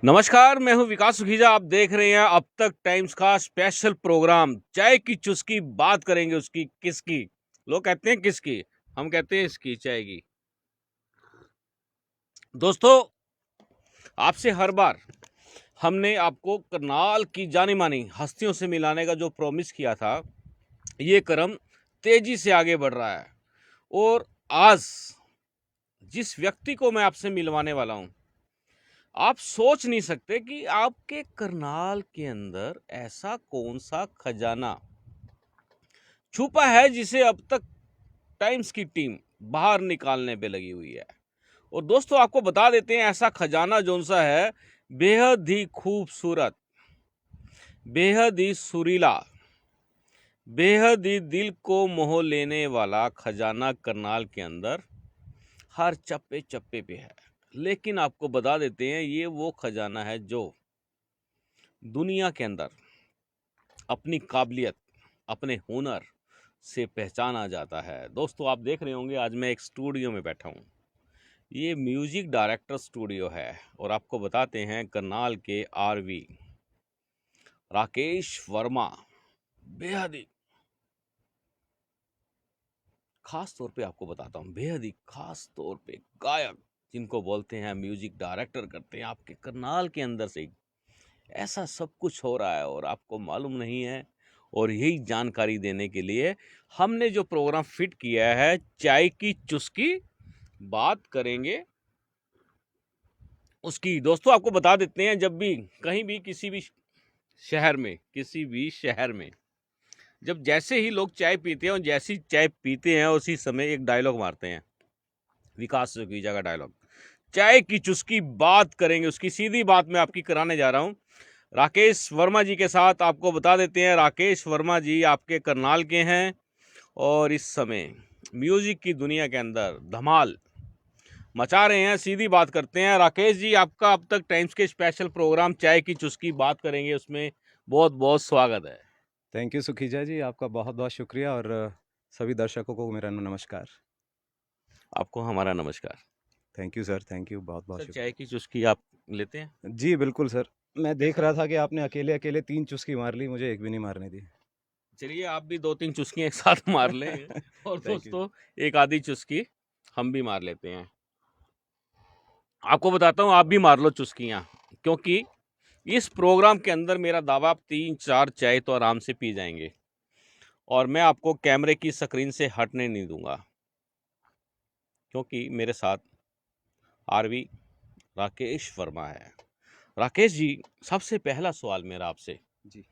नमस्कार, मैं हूं विकास सुखीजा। आप देख रहे हैं अब तक टाइम्स का स्पेशल प्रोग्राम चाय की चुस्की। बात करेंगे उसकी किसकी। लोग कहते हैं किसकी, हम कहते हैं इसकी, चाय की। दोस्तों, आपसे हर बार हमने आपको करनाल की जानी मानी हस्तियों से मिलाने का जो प्रॉमिस किया था, ये क्रम तेजी से आगे बढ़ रहा है। और आज जिस व्यक्ति को मैं आपसे मिलवाने वाला हूं, आप सोच नहीं सकते कि आपके करनाल के अंदर ऐसा कौन सा खजाना छुपा है जिसे अब तक टाइम्स की टीम बाहर निकालने पे लगी हुई है। और दोस्तों, आपको बता देते हैं ऐसा खजाना जौन सा है बेहद ही खूबसूरत, बेहद ही सुरीला, बेहद ही दिल को मोह लेने वाला खजाना करनाल के अंदर हर चप्पे चप्पे पे है। लेकिन आपको बता देते हैं ये वो खजाना है जो दुनिया के अंदर अपनी काबिलियत, अपने हुनर से पहचाना जाता है। दोस्तों, आप देख रहे होंगे आज मैं एक स्टूडियो में बैठा हूँ। ये म्यूजिक डायरेक्टर स्टूडियो है और आपको बताते हैं करनाल के आरवी राकेश वर्मा, बेहद ही खास तौर पे आपको बताता हूँ, बेहद ही खास तौर पे गायक जिनको बोलते हैं, म्यूजिक डायरेक्टर करते हैं आपके करनाल के अंदर से ही ऐसा सब कुछ हो रहा है और आपको मालूम नहीं है। और यही जानकारी देने के लिए हमने जो प्रोग्राम फिट किया है, चाय की चुस्की, बात करेंगे उसकी। दोस्तों, आपको बता देते हैं जब भी कहीं भी किसी भी शहर में, किसी भी शहर में जब जैसे ही लोग चाय पीते हैं और जैसी चाय पीते हैं उसी समय एक डायलॉग मारते हैं, विकास सुखीजा का डायलॉग, चाय की चुस्की, बात करेंगे उसकी। सीधी बात मैं आपकी कराने जा रहा हूँ राकेश वर्मा जी के साथ। आपको बता देते हैं राकेश वर्मा जी आपके करनाल के हैं और इस समय म्यूजिक की दुनिया के अंदर धमाल मचा रहे हैं। सीधी बात करते हैं राकेश जी, आपका अब तक टाइम्स के स्पेशल प्रोग्राम चाय की चुस्की, बात करेंगे उसमें बहुत बहुत स्वागत है। थैंक यू सुखीजा जी, आपका बहुत बहुत शुक्रिया और सभी दर्शकों को मेरा नमस्कार। आपको हमारा नमस्कार। Thank you sir, thank you, बहुत बहुत सर, चाय शुक्रिया। की चुस्की आप लेते हैं? जी बिल्कुल सर, मैं देख कैसा रहा लग था कि आपने अकेले अकेले 3 चुस्की मार ली, मुझे एक भी नहीं मारने दी। चलिए, आप भी दो तीन चुस्कियां एक साथ मार लें और थैंक यू। दोस्तों, एक आधी चुस्की हम भी मार लेते हैं। आपको बताता हूँ, आप भी मार लो चुस्कियां, क्योंकि इस प्रोग्राम के अंदर मेरा दावा, आप 3-4 चाय तो आराम से पी जाएंगे और मैं आपको कैमरे की स्क्रीन से हटने नहीं दूंगा, क्योंकि मेरे साथ आरवी राकेश वर्मा है। राकेश जी, सबसे पहला सवाल मेरा आपसे, जी।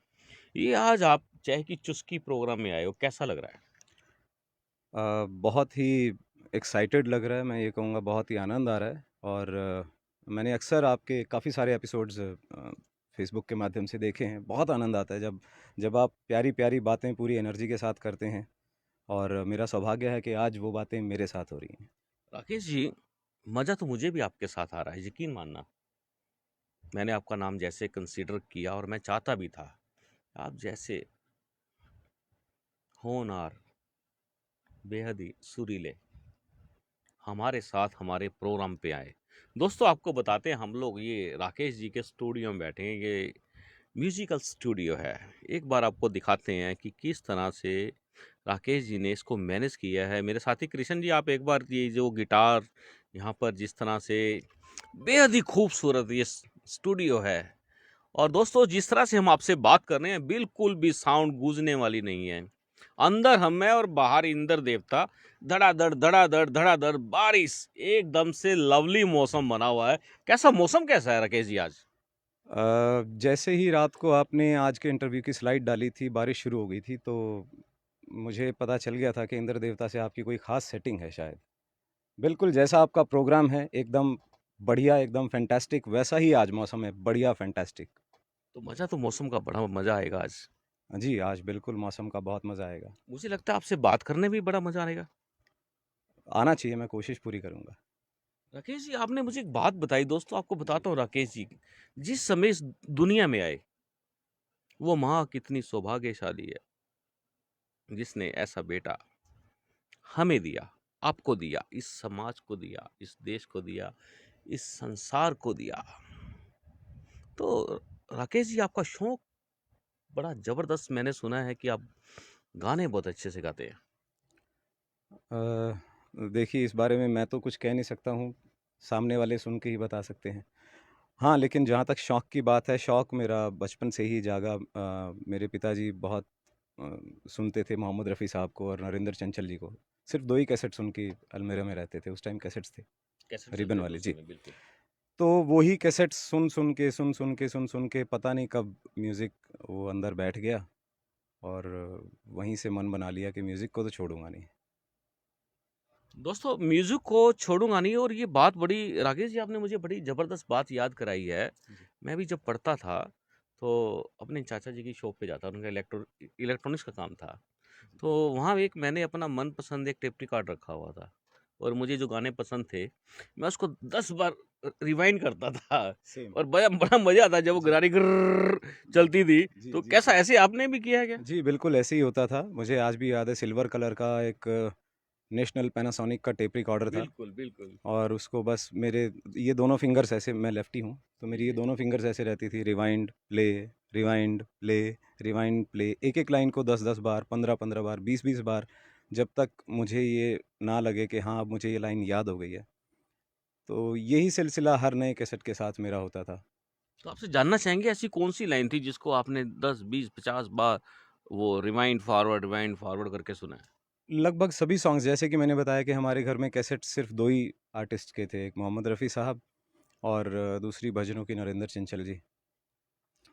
ये आज आप चाय की चुस्की प्रोग्राम में आए हो, कैसा लग रहा है? बहुत ही एक्साइटेड लग रहा है, मैं ये कहूँगा बहुत ही आनंद आ रहा है और मैंने अक्सर आपके काफ़ी सारे एपिसोड्स फेसबुक के माध्यम से देखे हैं। बहुत आनंद आता है जब जब आप प्यारी-प्यारी बातें पूरी एनर्जी के साथ करते हैं और मेरा सौभाग्य है कि आज वो बातें मेरे साथ हो रही हैं। राकेश जी, मज़ा तो मुझे भी आपके साथ आ रहा है, यकीन मानना। मैंने आपका नाम जैसे कंसीडर किया और मैं चाहता भी था आप जैसे होनहार, बेहद ही सुरीले हमारे साथ हमारे प्रोग्राम पे आए। दोस्तों, आपको बताते हैं, हम लोग ये राकेश जी के स्टूडियो में बैठे हैं। ये म्यूजिकल स्टूडियो है। एक बार आपको दिखाते हैं कि किस तरह से राकेश जी ने इसको मैनेज किया है। मेरे साथी कृष्ण जी, आप एक बार ये जो गिटार यहाँ पर जिस तरह से बेहद ही खूबसूरत ये स्टूडियो है, और दोस्तों जिस तरह से हम आपसे बात कर रहे हैं, बिल्कुल भी साउंड गूंजने वाली नहीं है। अंदर हम हैं और बाहर इंद्र देवता, धड़ाधड़ धड़ाधड़ धड़ाधड़ बारिश, एकदम से लवली मौसम बना हुआ है। कैसा मौसम, कैसा है राकेश जी आज? जैसे ही रात को आपने आज के इंटरव्यू की स्लाइड डाली थी, बारिश शुरू हो गई थी, तो मुझे पता चल गया था कि इंद्र देवता से आपकी कोई ख़ास सेटिंग है शायद। बिल्कुल जैसा आपका प्रोग्राम है, एकदम बढ़िया, एकदम फैंटास्टिक, वैसा ही आज मौसम है, बढ़िया फैंटास्टिक। तो मज़ा तो मौसम का बड़ा मज़ा आएगा आज। जी, आज बिल्कुल मौसम का बहुत मज़ा आएगा। मुझे लगता है आपसे बात करने में भी बड़ा मज़ा आएगा। आना चाहिए, मैं कोशिश पूरी करूँगा। राकेश जी, आपने मुझे एक बात बताई। दोस्तों, आपको जी। बताता हूँ राकेश जी, जिस समय इस दुनिया में आए, वो माँ कितनी सौभाग्यशाली है जिसने ऐसा बेटा हमें दिया, आपको दिया, इस समाज को दिया, इस देश को दिया, इस संसार को दिया। तो राकेश जी, आपका शौक बड़ा ज़बरदस्त, मैंने सुना है कि आप गाने बहुत अच्छे से गाते हैं। देखिए इस बारे में मैं तो कुछ कह नहीं सकता हूँ, सामने वाले सुन के ही बता सकते हैं। हाँ, लेकिन जहाँ तक शौक की बात है, शौक मेरा बचपन से ही जागा। मेरे पिताजी बहुत अ, सुनते थे मोहम्मद रफ़ी साहब को और नरेंद्र चंचल जी को। सिर्फ़ 2 ही कैसेट्स उनकी अलमीरा में रहते थे, उस टाइम कैसेट्स थे, कैसेट रिबन चलते थे वाले। उस जी। समय, बिल्कुल। तो वही कैसेट्स सुन-सुन के पता नहीं कब म्यूज़िक वो अंदर बैठ गया और वहीं से मन बना लिया कि म्यूज़िक को तो छोड़ूँगा नहीं। दोस्तों, म्यूज़िक को छोड़ूँगा नहीं, और ये बात बड़ी, राकेश जी आपने मुझे बड़ी ज़बरदस्त बात याद कराई है। जी। मैं भी जब पढ़ता था, तो अपने चाचा जी की शॉप पे जाता, उनका इलेक्ट्रॉनिक्स का काम था। तो वहाँ एक मैंने अपना मनपसंद एक टेप रिकॉर्ड रखा हुआ था, और मुझे जो गाने पसंद थे, मैं उसको 10 बार रिवाइंड करता था, सेम। और बड़ा बड़ा मज़ा आता जब वो जी। गाड़ी ग्रर्र जी, चलती थी। जी, तो जी, कैसा, जी। ऐसे आपने भी किया है क्या? जी, बिल्कुल ऐसे ही होता था। मुझे आज भी याद है सिल्वर कलर का एक नेशनल पैनासोनिक का टेप रिकॉर्डर था बिल्कुल, बिल्कुल। और उसको बस मेरे ये दोनों फ़िंगर्स ऐसे, मैं लेफ्टी हूँ, तो जी, मेरी ये जी, जी। दोनों फ़िंगर्स ऐसे रहती थी, rewind, play, rewind, play, rewind, play. एक-एक लाइन को 10-10 बार, 15-15 बार, 20-20 बार, जब तक मुझे ये ना लगे कि हाँ, अब मुझे ये लाइन याद हो गई है। तो यही सिलसिला हर नए कैसेट के साथ मेरा होता था। तो आपसे जानना चाहेंगे, ऐसी कौन-सी लाइन थी जिसको आपने 10, 20, 50 बार वो रिवाइंड फॉरवर्ड करके सुना है? लगभग सभी सॉन्ग्स, जैसे कि मैंने बताया कि हमारे घर में कैसेट सिर्फ़ 2 ही आर्टिस्ट के थे, एक मोहम्मद रफ़ी साहब और दूसरी भजनों की नरेंद्र चंचल जी।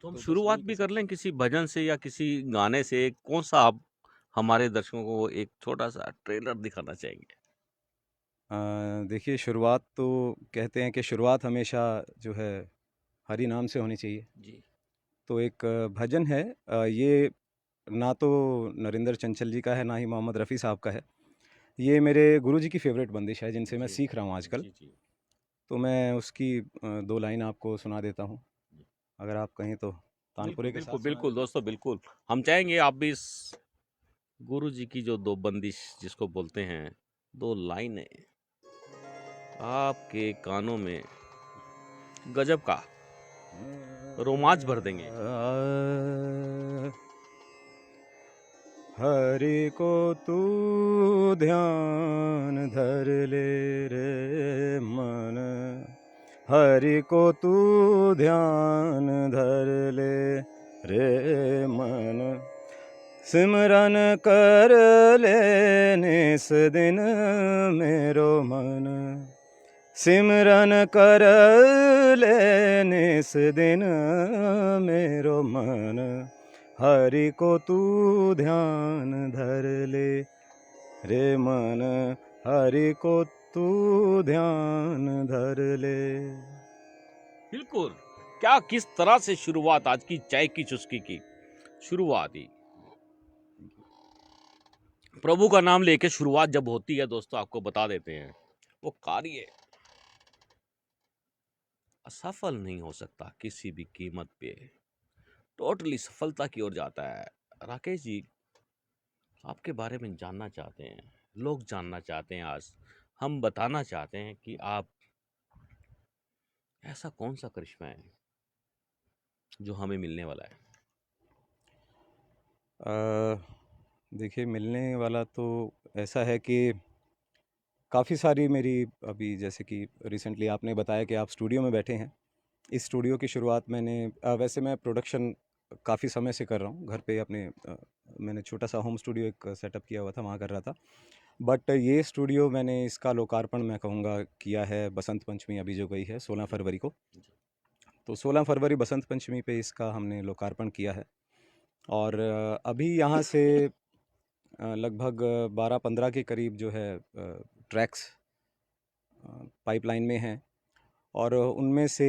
तो हम तो बस शुरुआत वही भी कर कैसेट्स लें थे। किसी भजन से या किसी गाने से, कौन-सा आप हमारे दर्शकों को एक छोटा-सा ट्रेलर दिखाना चाहेंगे? देखिए शुरुआत तो कहते हैं कि शुरुआत हमेशा जो है हरि नाम से होनी चाहिए। जी। तो एक भजन है, ये ना तो नरेंद्र चंचल जी का है, ना ही मोहम्मद रफ़ी साहब का है। ये मेरे गुरुजी की फ़ेवरेट बंदिश है जिनसे मैं जी। सीख रहा हूँ आजकल। जी, जी। तो मैं उसकी 2 लाइन आपको सुना देता हूँ। जी। अगर आप कहें तो बिल्कुल, तानपुरे के साथ बिल्कुल, सुना बिल्कुल दें। दोस्तों, बिल्कुल। हम चाहेंगे आप भी इस गुरुजी की जो 2 बंदिश जिसको बोलते हैं, 2 लाइनें आपके कानों में गज़ब का रोमांच भर देंगे। हरि को तू ध्यान धर ले रे मन, हरि को तू ध्यान धर ले रे मन, सिमरन कर ले निस दिन मेरो मन, सिमरन कर ले निस दिन मेरो मन, हरि को तू ध्यान धर ले रे मन, हरि को तू ध्यान धर ले। बिल्कुल। क्या किस तरह से शुरुआत आज की चाय की चुस्की की शुरुआत ही प्रभु का नाम लेके शुरुआत जब होती है दोस्तों, आपको बता देते हैं, वो कार्य असफल नहीं हो सकता किसी भी कीमत पे, टोटली सफलता की ओर जाता है। राकेश जी, आपके बारे में जानना चाहते हैं, लोग जानना चाहते हैं, आज हम बताना चाहते हैं कि आप, ऐसा कौन सा करिश्मा है जो हमें मिलने वाला है? अ, देखिए मिलने वाला तो ऐसा है कि काफ़ी सारी मेरी, अभी जैसे कि रिसेंटली आपने बताया कि आप स्टूडियो में बैठे हैं। इस स्टूडियो की शुरुआत मैंने वैसे मैं प्रोडक्शन काफ़ी समय से कर रहा हूँ घर पे अपने। मैंने छोटा सा होम स्टूडियो एक सेटअप किया हुआ था, वहाँ कर रहा था। बट ये स्टूडियो मैंने इसका लोकार्पण मैं कहूँगा किया है बसंत पंचमी अभी जो गई है 16 जी, फरवरी को। जी। तो 16 फरवरी बसंत पंचमी पे इसका हमने लोकार्पण किया है और अभी यहाँ से लगभग 12-15 के करीब जो है ट्रैक्स पाइपलाइन में हैं और उनमें से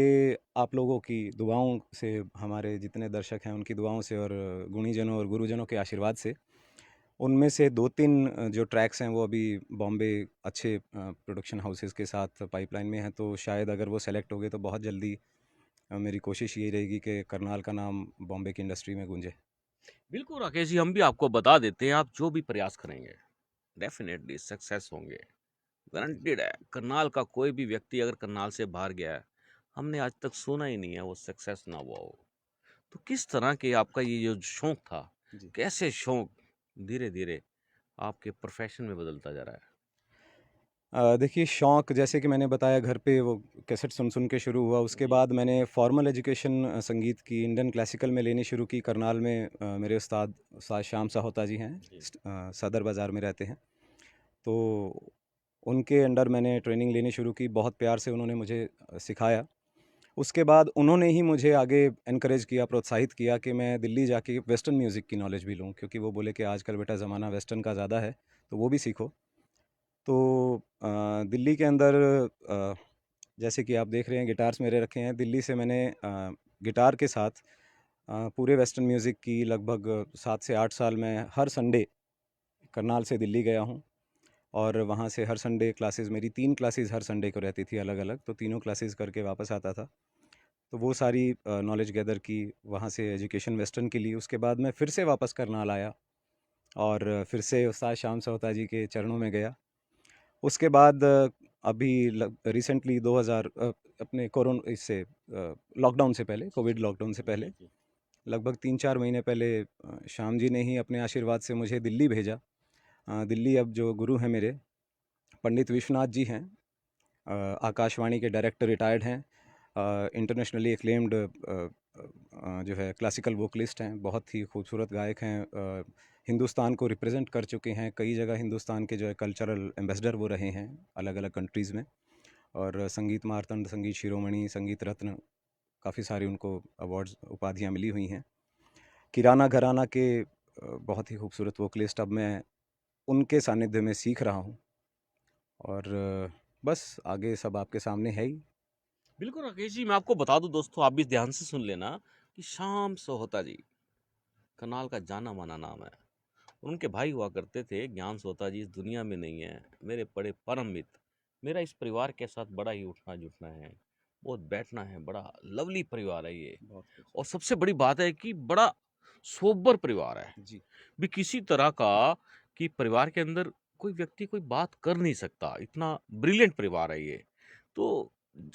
आप लोगों की दुआओं से, हमारे जितने दर्शक हैं उनकी दुआओं से और गुणीजनों और गुरुजनों के आशीर्वाद से, उनमें से 2-3 जो ट्रैक्स हैं वो अभी बॉम्बे अच्छे प्रोडक्शन हाउसेस के साथ पाइपलाइन में हैं। तो शायद अगर वो सेलेक्ट हो गए तो बहुत जल्दी मेरी कोशिश यही रहेगी कि करनाल का नाम बॉम्बे की इंडस्ट्री में गूंजे। बिल्कुल राकेश जी, हम भी आपको बता देते हैं, आप जो भी प्रयास करेंगे डेफिनेटली सक्सेस होंगे, जी। गारंटीड है। करनाल का कोई भी व्यक्ति अगर करनाल से बाहर गया है, हमने आज तक सुना ही नहीं है, वो सक्सेस ना हुआ हो। तो किस तरह के आपका ये जो शौक था, जी। कैसे शौक धीरे धीरे आपके प्रोफेशन में बदलता जा रहा है? देखिए शौक जैसे कि मैंने बताया घर पे वो कैसेट सुन के शुरू हुआ। उसके जी। बाद मैंने फॉर्मल एजुकेशन संगीत की इंडियन क्लासिकल में लेनी शुरू की। करनाल में मेरे उस्ताद उस्ताद श्याम साहोता जी हैं, जी। सदर बाज़ार में रहते हैं। तो उनके अंडर मैंने ट्रेनिंग लेनी शुरू की। बहुत प्यार से उन्होंने मुझे सिखाया। उसके बाद उन्होंने ही मुझे आगे एनकरेज किया, प्रोत्साहित किया कि मैं दिल्ली जाके वेस्टर्न म्यूज़िक की नॉलेज भी लूँ, क्योंकि वो बोले कि आजकल बेटा ज़माना वेस्टर्न का ज़्यादा है, तो वो भी सीखो। तो दिल्ली के अंदर जैसे कि आप देख रहे हैं गिटार्स मेरे रखे हैं। दिल्ली से मैंने गिटार के साथ पूरे वेस्टर्न म्यूज़िक की लगभग 7 से 8 साल मैं हर संडे करनाल से दिल्ली गया हूँ। और वहाँ से हर संडे क्लासेस, मेरी 3 क्लासेस हर संडे को रहती थी अलग-अलग, तो तीनों क्लासेस करके वापस आता था। तो वो सारी नॉलेज गैदर की, वहाँ से एजुकेशन वेस्टर्न की ली। उसके बाद मैं फिर से वापस करनाल आया और फिर से उस्ताद शाम सावता जी के चरणों में गया। उसके बाद अभी रिसेंटली 2000 अपने इससे लॉकडाउन से पहले, कोविड लॉकडाउन से पहले जी, जी। लगभग 3-4 महीने पहले श्याम जी ने ही अपने आशीर्वाद से मुझे दिल्ली भेजा। दिल्ली अब जो गुरु हैं मेरे, पंडित विश्वनाथ जी हैं। आकाशवाणी के डायरेक्टर रिटायर्ड हैं। इंटरनेशनली एक्लेम्ड जो है क्लासिकल वोकलिस्ट हैं, बहुत ही खूबसूरत गायक हैं। हिंदुस्तान को रिप्रेजेंट कर चुके हैं, कई जगह हिंदुस्तान के जो है कल्चरल एम्बेसडर वो रहे हैं अलग अलग कंट्रीज़ में। और संगीत मार्तंड, संगीत शिरोमणि, संगीत रत्न, काफ़ी सारी उनको अवार्ड्स उपाधियाँ मिली हुई हैं। किराना घराना के बहुत ही खूबसूरत वोकलिस्ट। अब मैं उनके सानिध्य में सीख रहा हूँ और बस आगे सब आपके सामने है ही। बिल्कुल राकेश जी, मैं आपको बता दूं दोस्तों, आप भी ध्यान से सुन लेना कि श्याम सोहता जी करनाल का जाना माना नाम है। उनके भाई हुआ करते थे ज्ञान सोहता जी, इस दुनिया में नहीं है, मेरे बड़े परम मित्र। मेरा इस परिवार के साथ बड़ा ही उठना जुटना है, बहुत बैठना है, बड़ा लवली परिवार है ये। बहुत खूब। और सबसे बड़ी बात है कि बड़ा सोबर परिवार है। जी। भी किसी तरह का कि परिवार के अंदर कोई व्यक्ति कोई बात कर नहीं सकता, इतना ब्रिलियंट परिवार है ये। तो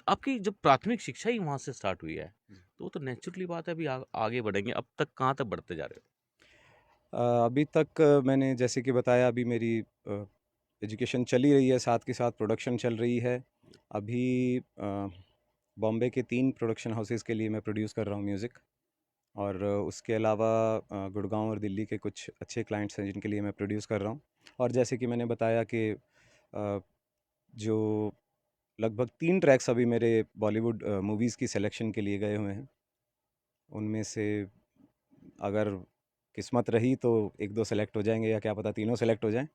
आपकी जब प्राथमिक शिक्षा ही वहाँ से स्टार्ट हुई है, जी। तो वो तो नेचुरली बात है, अभी आगे बढ़ेंगे। अब तक कहाँ तक बढ़ते जा रहे हो? अभी तक मैंने जैसे कि बताया, अभी मेरी एजुकेशन चली रही है, साथ के साथ प्रोडक्शन चल रही है। अभी बॉम्बे के 3 प्रोडक्शन हाउसेस के लिए मैं प्रोड्यूस कर रहा हूँ म्यूज़िक। और उसके अलावा गुड़गांव और दिल्ली के कुछ अच्छे क्लाइंट्स हैं जिनके लिए मैं प्रोड्यूस कर रहा हूँ। और जैसे कि मैंने बताया कि जो लगभग 3 ट्रैक्स अभी मेरे बॉलीवुड मूवीज़ की सिलेक्शन के लिए गए हुए हैं। उनमें से अगर किस्मत रही तो 1-2 सेलेक्ट हो जाएंगे, या क्या पता तीनों सेलेक्ट हो जाएं।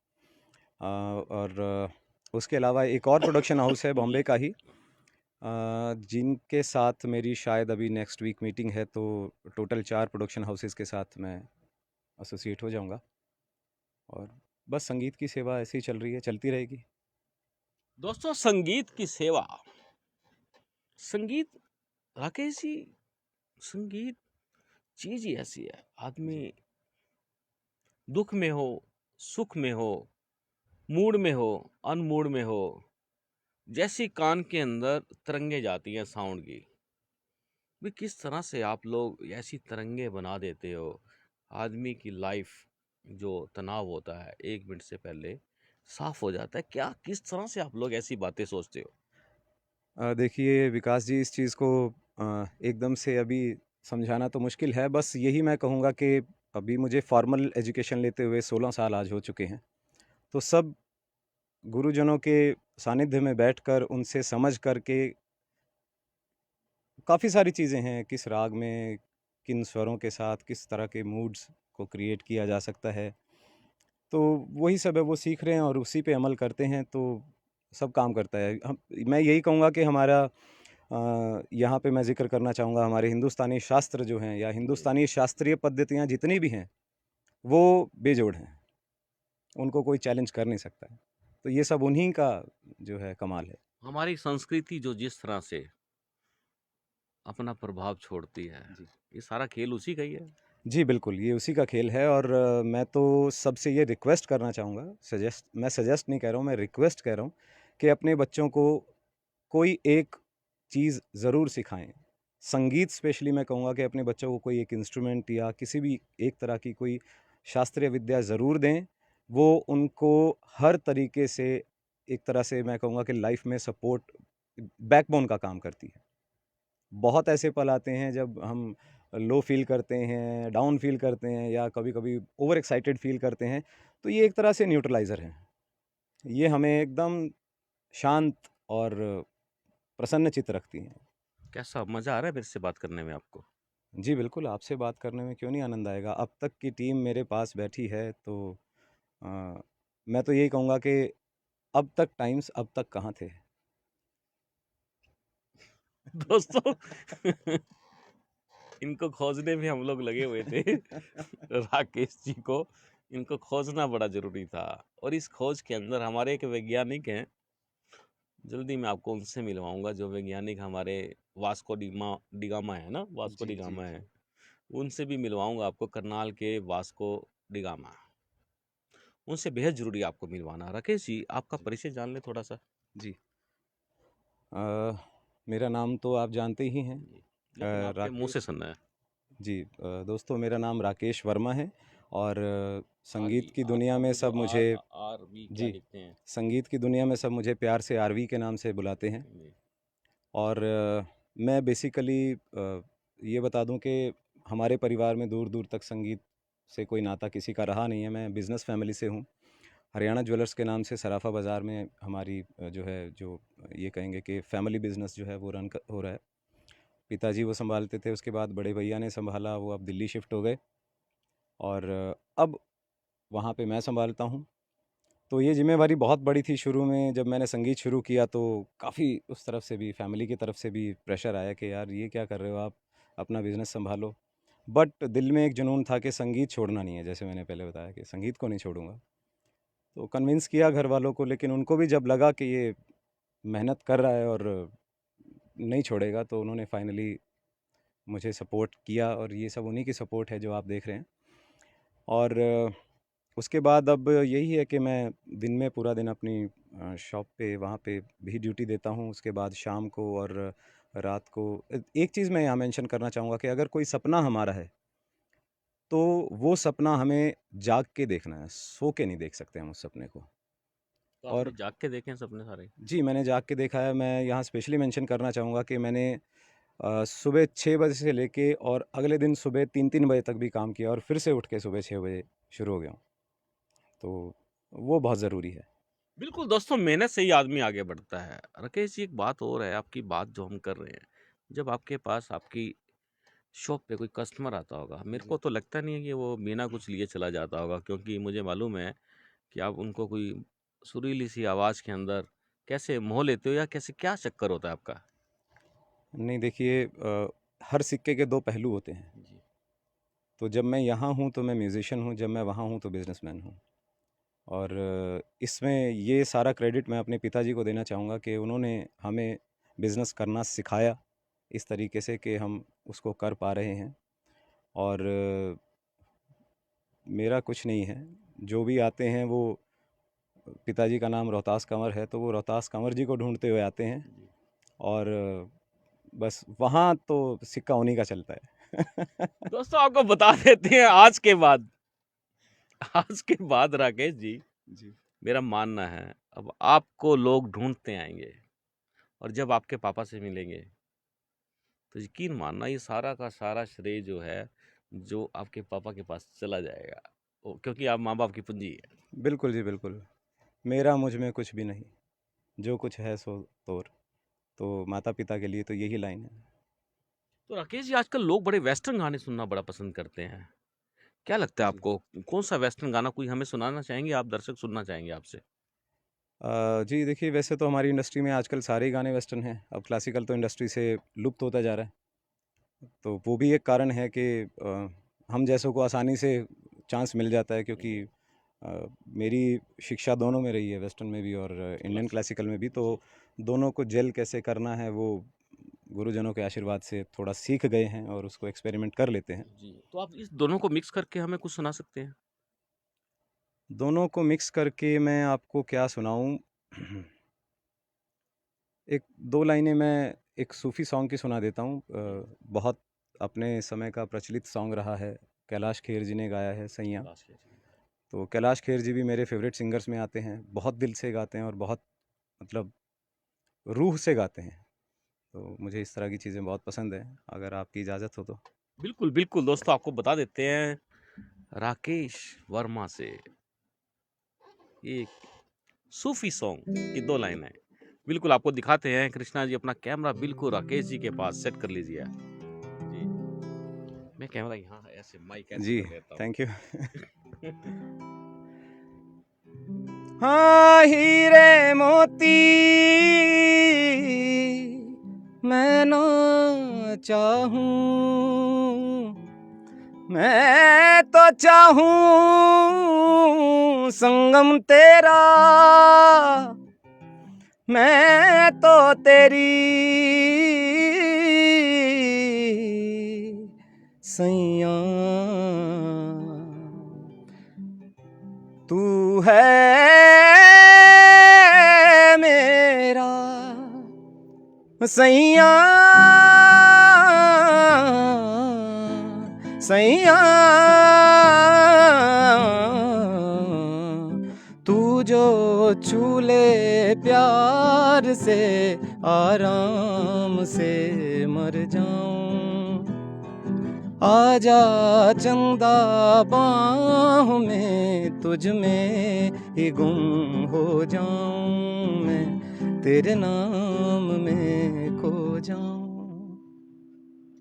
और उसके अलावा एक और प्रोडक्शन हाउस है बॉम्बे का ही, जिनके साथ मेरी शायद अभी नेक्स्ट वीक मीटिंग है, तो टोटल 4 प्रोडक्शन हाउसेस के साथ मैं एसोसिएट हो जाऊंगा। और बस संगीत की सेवा ऐसे ही चल रही है, चलती रहेगी। दोस्तों, संगीत की सेवा, संगीत, राकेश जी, संगीत चीज ही ऐसी है। आदमी जी। दुख में हो, सुख में हो, मूड में हो, अनमूड में हो, जैसी कान के अंदर तरंगे जाती हैं साउंड की, भी किस तरह से आप लोग ऐसी तरंगे बना देते हो। आदमी की लाइफ जो तनाव होता है 1 मिनट से पहले साफ हो जाता है। क्या किस तरह से आप लोग ऐसी बातें सोचते हो? देखिए विकास जी, इस चीज़ को एकदम से अभी समझाना तो मुश्किल है। बस यही मैं कहूँगा कि अभी मुझे फॉर्मल एजुकेशन लेते हुए 16 साल आज हो चुके हैं। तो सब गुरुजनों के सानिध्य में बैठकर उनसे समझ कर के काफ़ी सारी चीज़ें हैं, किस राग में, किन स्वरों के साथ, किस तरह के मूड्स को क्रिएट किया जा सकता है। तो वही सब है, वो सीख रहे हैं और उसी पे अमल करते हैं, तो सब काम करता है। हम मैं यही कहूँगा कि हमारा यहाँ पे मैं ज़िक्र करना चाहूँगा, हमारे हिंदुस्तानी शास्त्र जो हैं या जी। हिंदुस्तानी शास्त्रीय पद्धतियाँ जितनी भी हैं, वो बेजोड़ हैं। उनको कोई चैलेंज कर नहीं सकता है। तो ये सब उन्हीं का जो है कमाल है। हमारी संस्कृति जो जिस तरह से अपना प्रभाव छोड़ती है, जी। ये सारा खेल उसी का ही है। जी, बिल्कुल, ये उसी का खेल है। और मैं तो सबसे ये रिक्वेस्ट करना चाहूँगा, मैं सजेस्ट नहीं कह रहा हूँ, मैं रिक्वेस्ट कह रहा हूँ कि अपने बच्चों को कोई एक चीज़ ज़रूर सिखाएं। संगीत स्पेशली मैं कहूँगा कि अपने बच्चों को कोई एक इंस्ट्रूमेंट या किसी भी एक तरह की कोई शास्त्रीय विद्या ज़रूर दें। वो उनको हर तरीके से एक तरह से मैं कहूँगा कि लाइफ में सपोर्ट बैकबोन का काम करती है। बहुत ऐसे पल आते हैं जब हम लो फील करते हैं, डाउन फील करते हैं या कभी-कभी ओवर एक्साइटेड फील करते हैं, तो ये एक तरह से न्यूट्रलाइज़र है। ये हमें एकदम शांत और प्रसन्नचित्त रखती हैं। कैसा मज़ा आ रहा है मेरे से बात करने में आपको? जी, बिल्कुल, आपसे बात करने में क्यों नहीं आनंद आएगा। अब तक की टीम मेरे पास बैठी है तो अ, मैं तो यही कहूँगा कि अब तक टाइम्स अब तक कहाँ थे। दोस्तों इनको खोजने में हम लोग लगे हुए थे राकेश जी को। इनको खोजना बड़ा ज़रूरी था और इस खोज के अंदर हमारे एक वैज्ञानिक हैं, जल्दी मैं आपको उनसे मिलवाऊँगा जो वैज्ञानिक हमारे वास्को डिगामा है ना? वास्को जी, जी, डिगामा जी। है। उनसे भी मिलवाऊँगा आपको करनाल के वास्को डिगामा। उनसे बेहद ज़रूरी है आपको मिलवाना। राकेश जी, आपका जी, परिचय जान लें थोड़ा-सा? जी। अ, मेरा नाम तो आप जानते ही हैं। जी, लेकिन आपके मुँह से राकेश सुनना है। जी, दोस्तों मेरा नाम राकेश वर्मा है और आरवी, संगीत की आप दुनिया में वो जो सब मुझे आरवी क्या जी, लिखते हैं? संगीत की दुनिया में सब मुझे प्यार से आरवी के नाम से बुलाते हैं। जी। और मैं बेसिकली ये बता दूं कि हमारे परिवार में दूर दूर तक संगीत से कोई नाता किसी का रहा नहीं है। मैं बिज़नेस फैमिली से हूँ। हरियाणा ज्वेलर्स के नाम से सराफा बाज़ार में हमारी जो है जो ये कहेंगे कि फैमिली बिज़नेस जो है वो हो रहा है। पिताजी वो संभालते थे, उसके बाद बड़े भैया ने संभाला, वो अब दिल्ली शिफ्ट हो गए और अब वहाँ पे मैं संभालता हूँ। तो ये ज़िम्मेवारी बहुत बड़ी थी शुरू में जब मैंने संगीत शुरू किया, तो काफ़ी उस तरफ से भी फैमिली की तरफ से भी प्रेशर आया कि यार ये क्या कर रहे हो आप, अपना बिज़नेस संभालो। बट दिल में एक जुनून था कि संगीत छोड़ना नहीं है, जैसे मैंने पहले बताया कि संगीत को नहीं छोड़ूंगा। तो कन्विंस किया घर वालों को, लेकिन उनको भी जब लगा कि ये मेहनत कर रहा है और नहीं छोड़ेगा, तो उन्होंने फाइनली मुझे सपोर्ट किया और ये सब उन्हीं की सपोर्ट है जो आप देख रहे हैं। और उसके बाद अब यही है कि मैं दिन में पूरा दिन अपनी शॉप पे वहाँ पे भी ड्यूटी देता हूँ, उसके बाद शाम को और रात को। एक चीज़ मैं यहाँ मेंशन करना चाहूँगा कि अगर कोई सपना हमारा है, तो वो सपना हमें जाग के देखना है, सो के नहीं देख सकते हम उस सपने को। तो आपने और जाग के देखे हैं सपने सारे? जी, मैंने जाग के देखा है। मैं यहाँ स्पेशली मेंशन करना चाहूँगा कि मैंने सुबह 6 बजे से लेके और अगले दिन सुबह 3-3 बजे तक भी काम किया और फिर से उठ के सुबह 6 बजे शुरू हो गया हूँ। तो वो बहुत ज़रूरी है। बिल्कुल दोस्तों, मेहनत से ही आदमी आगे बढ़ता है। राकेश जी, एक बात और है, आपकी बात जो हम कर रहे हैं, जब आपके पास आपकी शॉप पे कोई कस्टमर आता होगा, मेरे जी। को तो लगता नहीं है कि वो बिना कुछ लिए चला जाता होगा, क्योंकि मुझे मालूम है कि आप उनको कोई सुरीली सी आवाज़ के अंदर कैसे मोह लेते हो, या कैसे क्या चक्कर होता है आपका? नहीं देखिए, हर सिक्के के 2 पहलू होते हैं। जी। तो जब मैं यहाँ हूँ तो मैं म्यूज़िशियन हूँ, जब मैं वहाँ हूँ तो बिज़नेसमैन हूँ। और इसमें ये सारा क्रेडिट मैं अपने पिताजी को देना चाहूँगा कि उन्होंने हमें बिज़नेस करना सिखाया इस तरीके से कि हम उसको कर पा रहे हैं। और मेरा कुछ नहीं है, जो भी आते हैं वो पिताजी का नाम रोहतास कंवर है, तो वो रोहतास कंवर जी को ढूँढते हुए आते हैं जी। और बस वहाँ तो सिक्का उन्हीं का चलता है। दोस्तों, आपको बता देते हैं, आज के बाद राकेश जी, जी। मेरा मानना है, अब आपको लोग ढूँढते आएँगे, और जब आपके पापा से मिलेंगे, तो यकीन मानना ये सारा का सारा श्रेय जो है, जो आपके पापा के पास चला जाएगा। वो क्योंकि आप माँ-बाप की पूँजी है। बिल्कुल जी, बिल्कुल। मेरा मुझ में कुछ भी नहीं, जो कुछ है सो तोर। तो माता-पिता के लिए तो यही लाइन है। तो राकेश जी, आजकल लोग बड़े वेस्टर्न गाने सुनना बड़ा पसंद करते हैं। क्या लगता है जी। आपको, कौन-सा वेस्टर्न गाना कोई हमें सुनाना चाहेंगे, आप दर्शक सुनना चाहेंगे आपसे? जी देखिए, वैसे तो हमारी इंडस्ट्री में आजकल सारे ही गाने वेस्टर्न हैं। अब क्लासिकल तो इंडस्ट्री से लुप्त होता जा रहा है। तो वो भी एक कारण है कि हम जैसों को आसानी से चांस मिल जाता है, क्योंकि जी, मेरी शिक्षा दोनों में रही है, वेस्टर्न में भी और इंडियन क्लासिक। क्लासिकल में भी। तो जी, दोनों को जेल कैसे करना है वो गुरुजनों के आशीर्वाद से थोड़ा सीख गए हैं और उसको एक्सपेरिमेंट कर लेते हैं। जी। तो आप इस दोनों को मिक्स करके हमें कुछ सुना सकते हैं? दोनों को मिक्स करके मैं आपको क्या सुनाऊँ? एक 2 लाइनें मैं एक सूफ़ी सॉन्ग की सुना देता हूँ। बहुत अपने समय का प्रचलित सॉन्ग रहा है, कैलाश खेर जी ने गाया है, सैयां। तो कैलाश खेर जी भी मेरे फेवरेट सिंगर्स में आते हैं। बहुत दिल से गाते हैं और बहुत मतलब रूह से गाते हैं। तो मुझे इस तरह की चीज़ें बहुत पसंद हैं, अगर आपकी इजाज़त हो तो। बिल्कुल बिल्कुल दोस्तों, आपको बता देते हैं राकेश वर्मा से एक सूफी सॉन्ग की 2 लाइन है। बिल्कुल आपको दिखाते हैं। कृष्णा जी अपना कैमरा बिल्कुल राकेश जी के पास सेट कर लीजिए जी। मैं कैमरा यहाँ ऐसे माइक ऐसे जी, कर लेता हूँ। Thank you. हाँ, हीरे मोती मैं ना चाहूं, मैं तो चाहूं संगम तेरा, मैं तो तेरी सैयां, तू है मेरा सैयां, सैयां, तू जो छूले प्यार से आराम से मर जाऊं, आजा चंदा बाहों में तुझ में ही गुम हो जाऊं, मैं तेरे नाम में खो जाऊं।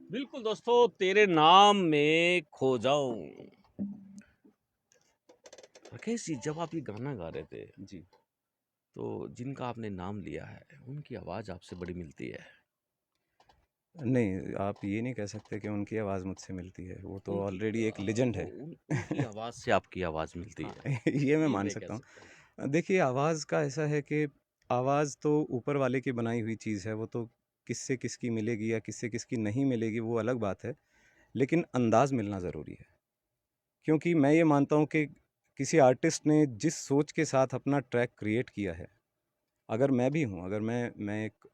बिल्कुल दोस्तों, तेरे नाम में खो जाऊं। राकेश जी, जब आप ये गाना गा रहे थे जी, तो जिनका आपने नाम लिया है उनकी आवाज़ आपसे बड़ी मिलती है। नहीं, आप ये नहीं कह सकते कि उनकी आवाज़ मुझसे मिलती है, वो तो उनकी ऑलरेडी एक लेजेंड है। उनकी आवाज़ से आपकी आवाज़ मिलती हाँ, है, ये मैं ये मान मैं कह सकता सकता हूँ। हूँ। देखिए, आवाज़ का ऐसा है कि आवाज़ तो ऊपर वाले की बनाई हुई चीज़ है, वो तो किससे किसकी मिलेगी या किससे किसकी नहीं मिलेगी वो अलग बात है, लेकिन अंदाज़ मिलना ज़रूरी है। क्योंकि मैं ये मानता हूँ कि किसी आर्टिस्ट ने जिस सोच के साथ अपना ट्रैक क्रिएट किया है, अगर मैं भी हूँ, अगर मैं एक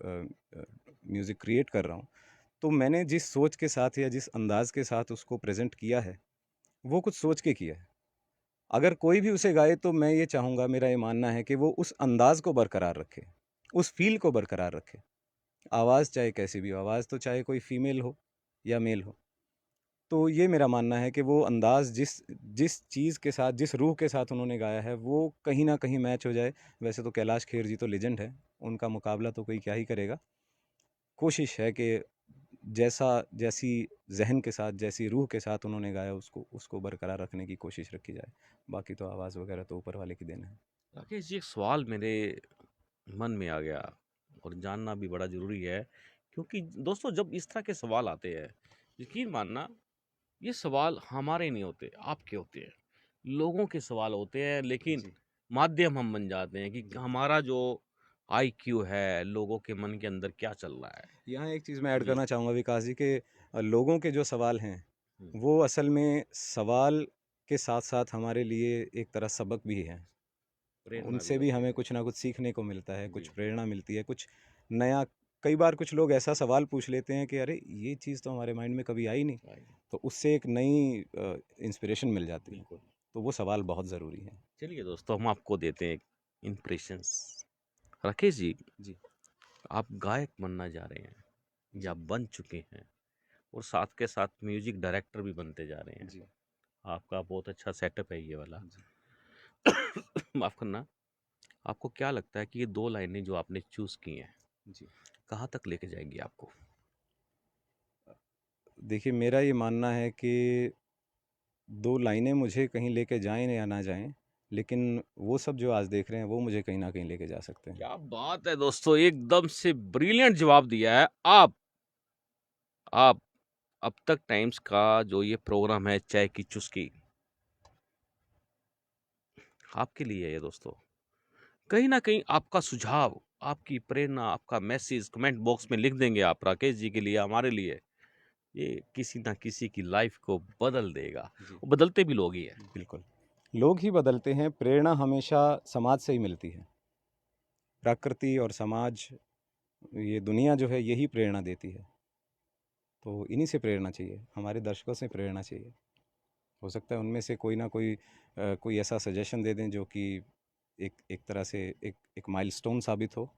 म्यूज़िक क्रिएट कर रहा हूँ, तो मैंने जिस सोच के साथ या जिस अंदाज़ के साथ उसको प्रेज़ेंट किया है, वो कुछ सोच के किया है। अगर कोई भी उसे गाए तो मैं ये चाहूँगा, मेरा ये मानना है कि वो उस अंदाज़ को बरकरार रखे, उस फ़ील को बरकरार रखे। आवाज़ चाहे कैसी भी हो, आवाज़ तो चाहे कोई फ़ीमेल हो या मेल हो। तो ये मेरा मानना है कि वो अंदाज़ जिस जिस चीज़ के साथ, जिस रूह के साथ उन्होंने गाया है, वो कहीं न कहीं मैच हो जाए। वैसे तो कैलाश खेर जी तो लेजेंड हैं, उनका मुकाबला तो कोई क्या ही करेगा। कोशिश है कि जैसा जैसी ज़हन के साथ, जैसी रूह के साथ उन्होंने गाया, उसको उसको बरकरार रखने की कोशिश रखी जाए। बाकी तो आवाज़ वगैरह तो ऊपर वाले की देन है। राकेश जी, एक सवाल मेरे मन में आ गया और जानना भी बड़ा ज़रूरी है, क्योंकि दोस्तों जब इस तरह के सवाल आते हैं, यकीन मानना ये सवाल हमारे नहीं होते, आपके होते हैं, लोगों के सवाल होते हैं, लेकिन जी, माध्यम हम बन जाते हैं कि जी। हमारा जो आईक्यू है, लोगों के मन के अंदर क्या चल रहा है। यहाँ एक चीज़ मैं ऐड जी। करना चाहूँगा विकास जी कि लोगों के जो सवाल हैं, हुँ, वो असल में सवाल के साथ-साथ हमारे लिए एक तरह सबक भी हैं। प्रेरणा भी उनसे भी होते हमें हैं। कुछ ना कुछ सीखने को मिलता है, कुछ जी, प्रेरणा मिलती है, कुछ नया। कई बार कुछ लोग ऐसा सवाल पूछ लेते हैं कि अरे! ये चीज़ तो हमारे माइंड में कभी आई नहीं, राइट, तो उससे एक नई इंस्पिरेशन मिल जाती है। बिल्कुल। तो वो सवाल बहुत ज़रूरी है। चलिए दोस्तों, हम आपको देते हैं इम्प्रेशंस। राकेश जी, जी, आप गायक बनना जा रहे हैं या जी, बन चुके हैं और साथ के साथ म्यूजिक डायरेक्टर भी बनते जा रहे हैं। जी, आपका बहुत अच्छा सेटअप है ये वाला। जी, माफ़ करना। आपको क्या लगता है कि ये 2 लाइनें जो आपने चूज़ की हैं, जी। कहाँ तक लेके जाएँगी आपको? देखिए, मेरा ये मानना है कि 2 लाइनें मुझे कहीं लेके जाएँ या ना जाएँ, लेकिन वो सब जो आज देख रहे हैं, वो मुझे कहीं न कहीं लेके जा सकते हैं। क्या बात है दोस्तों! एकदम से ब्रिलियंट जवाब दिया है। आप अब तक टाइम्स का जो ये प्रोग्राम है चाय की चुस्की, आपके लिए है ये दोस्तों। कहीं न कहीं आपका सुझाव, आपकी प्रेरणा, आपका मैसेज कमेंट बॉक्स में लिख देंगे आप राकेश जी के लिए, हमारे लिए। ये किसी न किसी की लाइफ़ को बदल देगा। जी, और बदलते भी लोग ही हैं। बिल्कुल। लोग ही बदलते हैं, प्रेरणा हमेशा समाज से ही मिलती है। प्रकृति और समाज ये दुनिया जो है यही प्रेरणा देती है, तो इन्हीं से प्रेरणा चाहिए, हमारे दर्शकों से प्रेरणा चाहिए। हो सकता है उनमें से कोई ना कोई कोई ऐसा सजेशन दे दें जो कि एक एक तरह से एक माइलस्टोन साबित हो।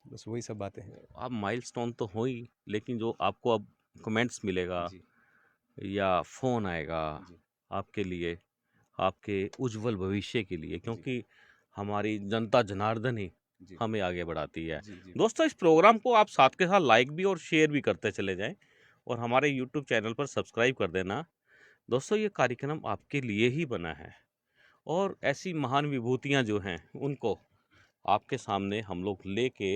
बस वही सब बातें हैं। आप माइलस्टोन तो हो ही, लेकिन जो आपको अब कमेंट्स मिलेगा जी, या फ़ोन आएगा जी, आपके लिए, आपके उज्जवल भविष्य के लिए, जी, क्योंकि हमारी जनता जनार्दन ही जी, हमें आगे बढ़ाती है। जी, जी, दोस्तों, इस प्रोग्राम को आप साथ के साथ लाइक भी और शेयर भी करते चले जाएं और हमारे यूट्यूब चैनल पर सब्सक्राइब कर देना। दोस्तों, ये कार्यक्रम आपके लिए ही बना है और ऐसी महान विभूतियां जो हैं उनको आपके सामने हम लोग लेके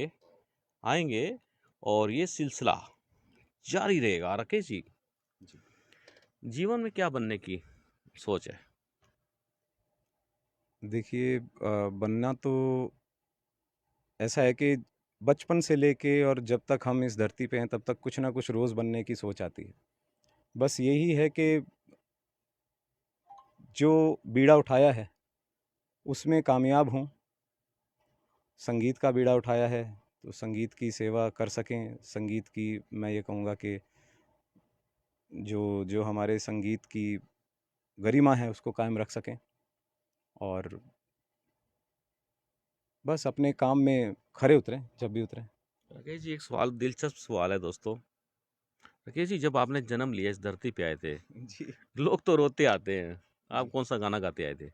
आएंगे और ये सिलसिला जारी रहेगा। राकेश जी, जी। जीवन में क्या बनने की सोच है? देखिए बनना तो ऐसा है कि बचपन से लेके और जब तक हम इस धरती पे हैं तब तक कुछ ना कुछ रोज़ बनने की सोच आती है। बस यही है कि जो बीड़ा उठाया है उसमें कामयाब हूँ। संगीत का बीड़ा उठाया है तो संगीत की सेवा कर सकें, संगीत की मैं ये कहूँगा कि जो जो हमारे संगीत की गरिमा है उसको कायम रख सकें, और बस अपने काम में खरे उतरें जब भी उतरें। राकेश जी, एक सवाल, दिलचस्प सवाल है दोस्तों। राकेश जी, जब आपने जन्म लिया, इस धरती पे आए थे, जी, लोग तो रोते आते हैं, आप जी। कौन सा गाना गाते आए थे?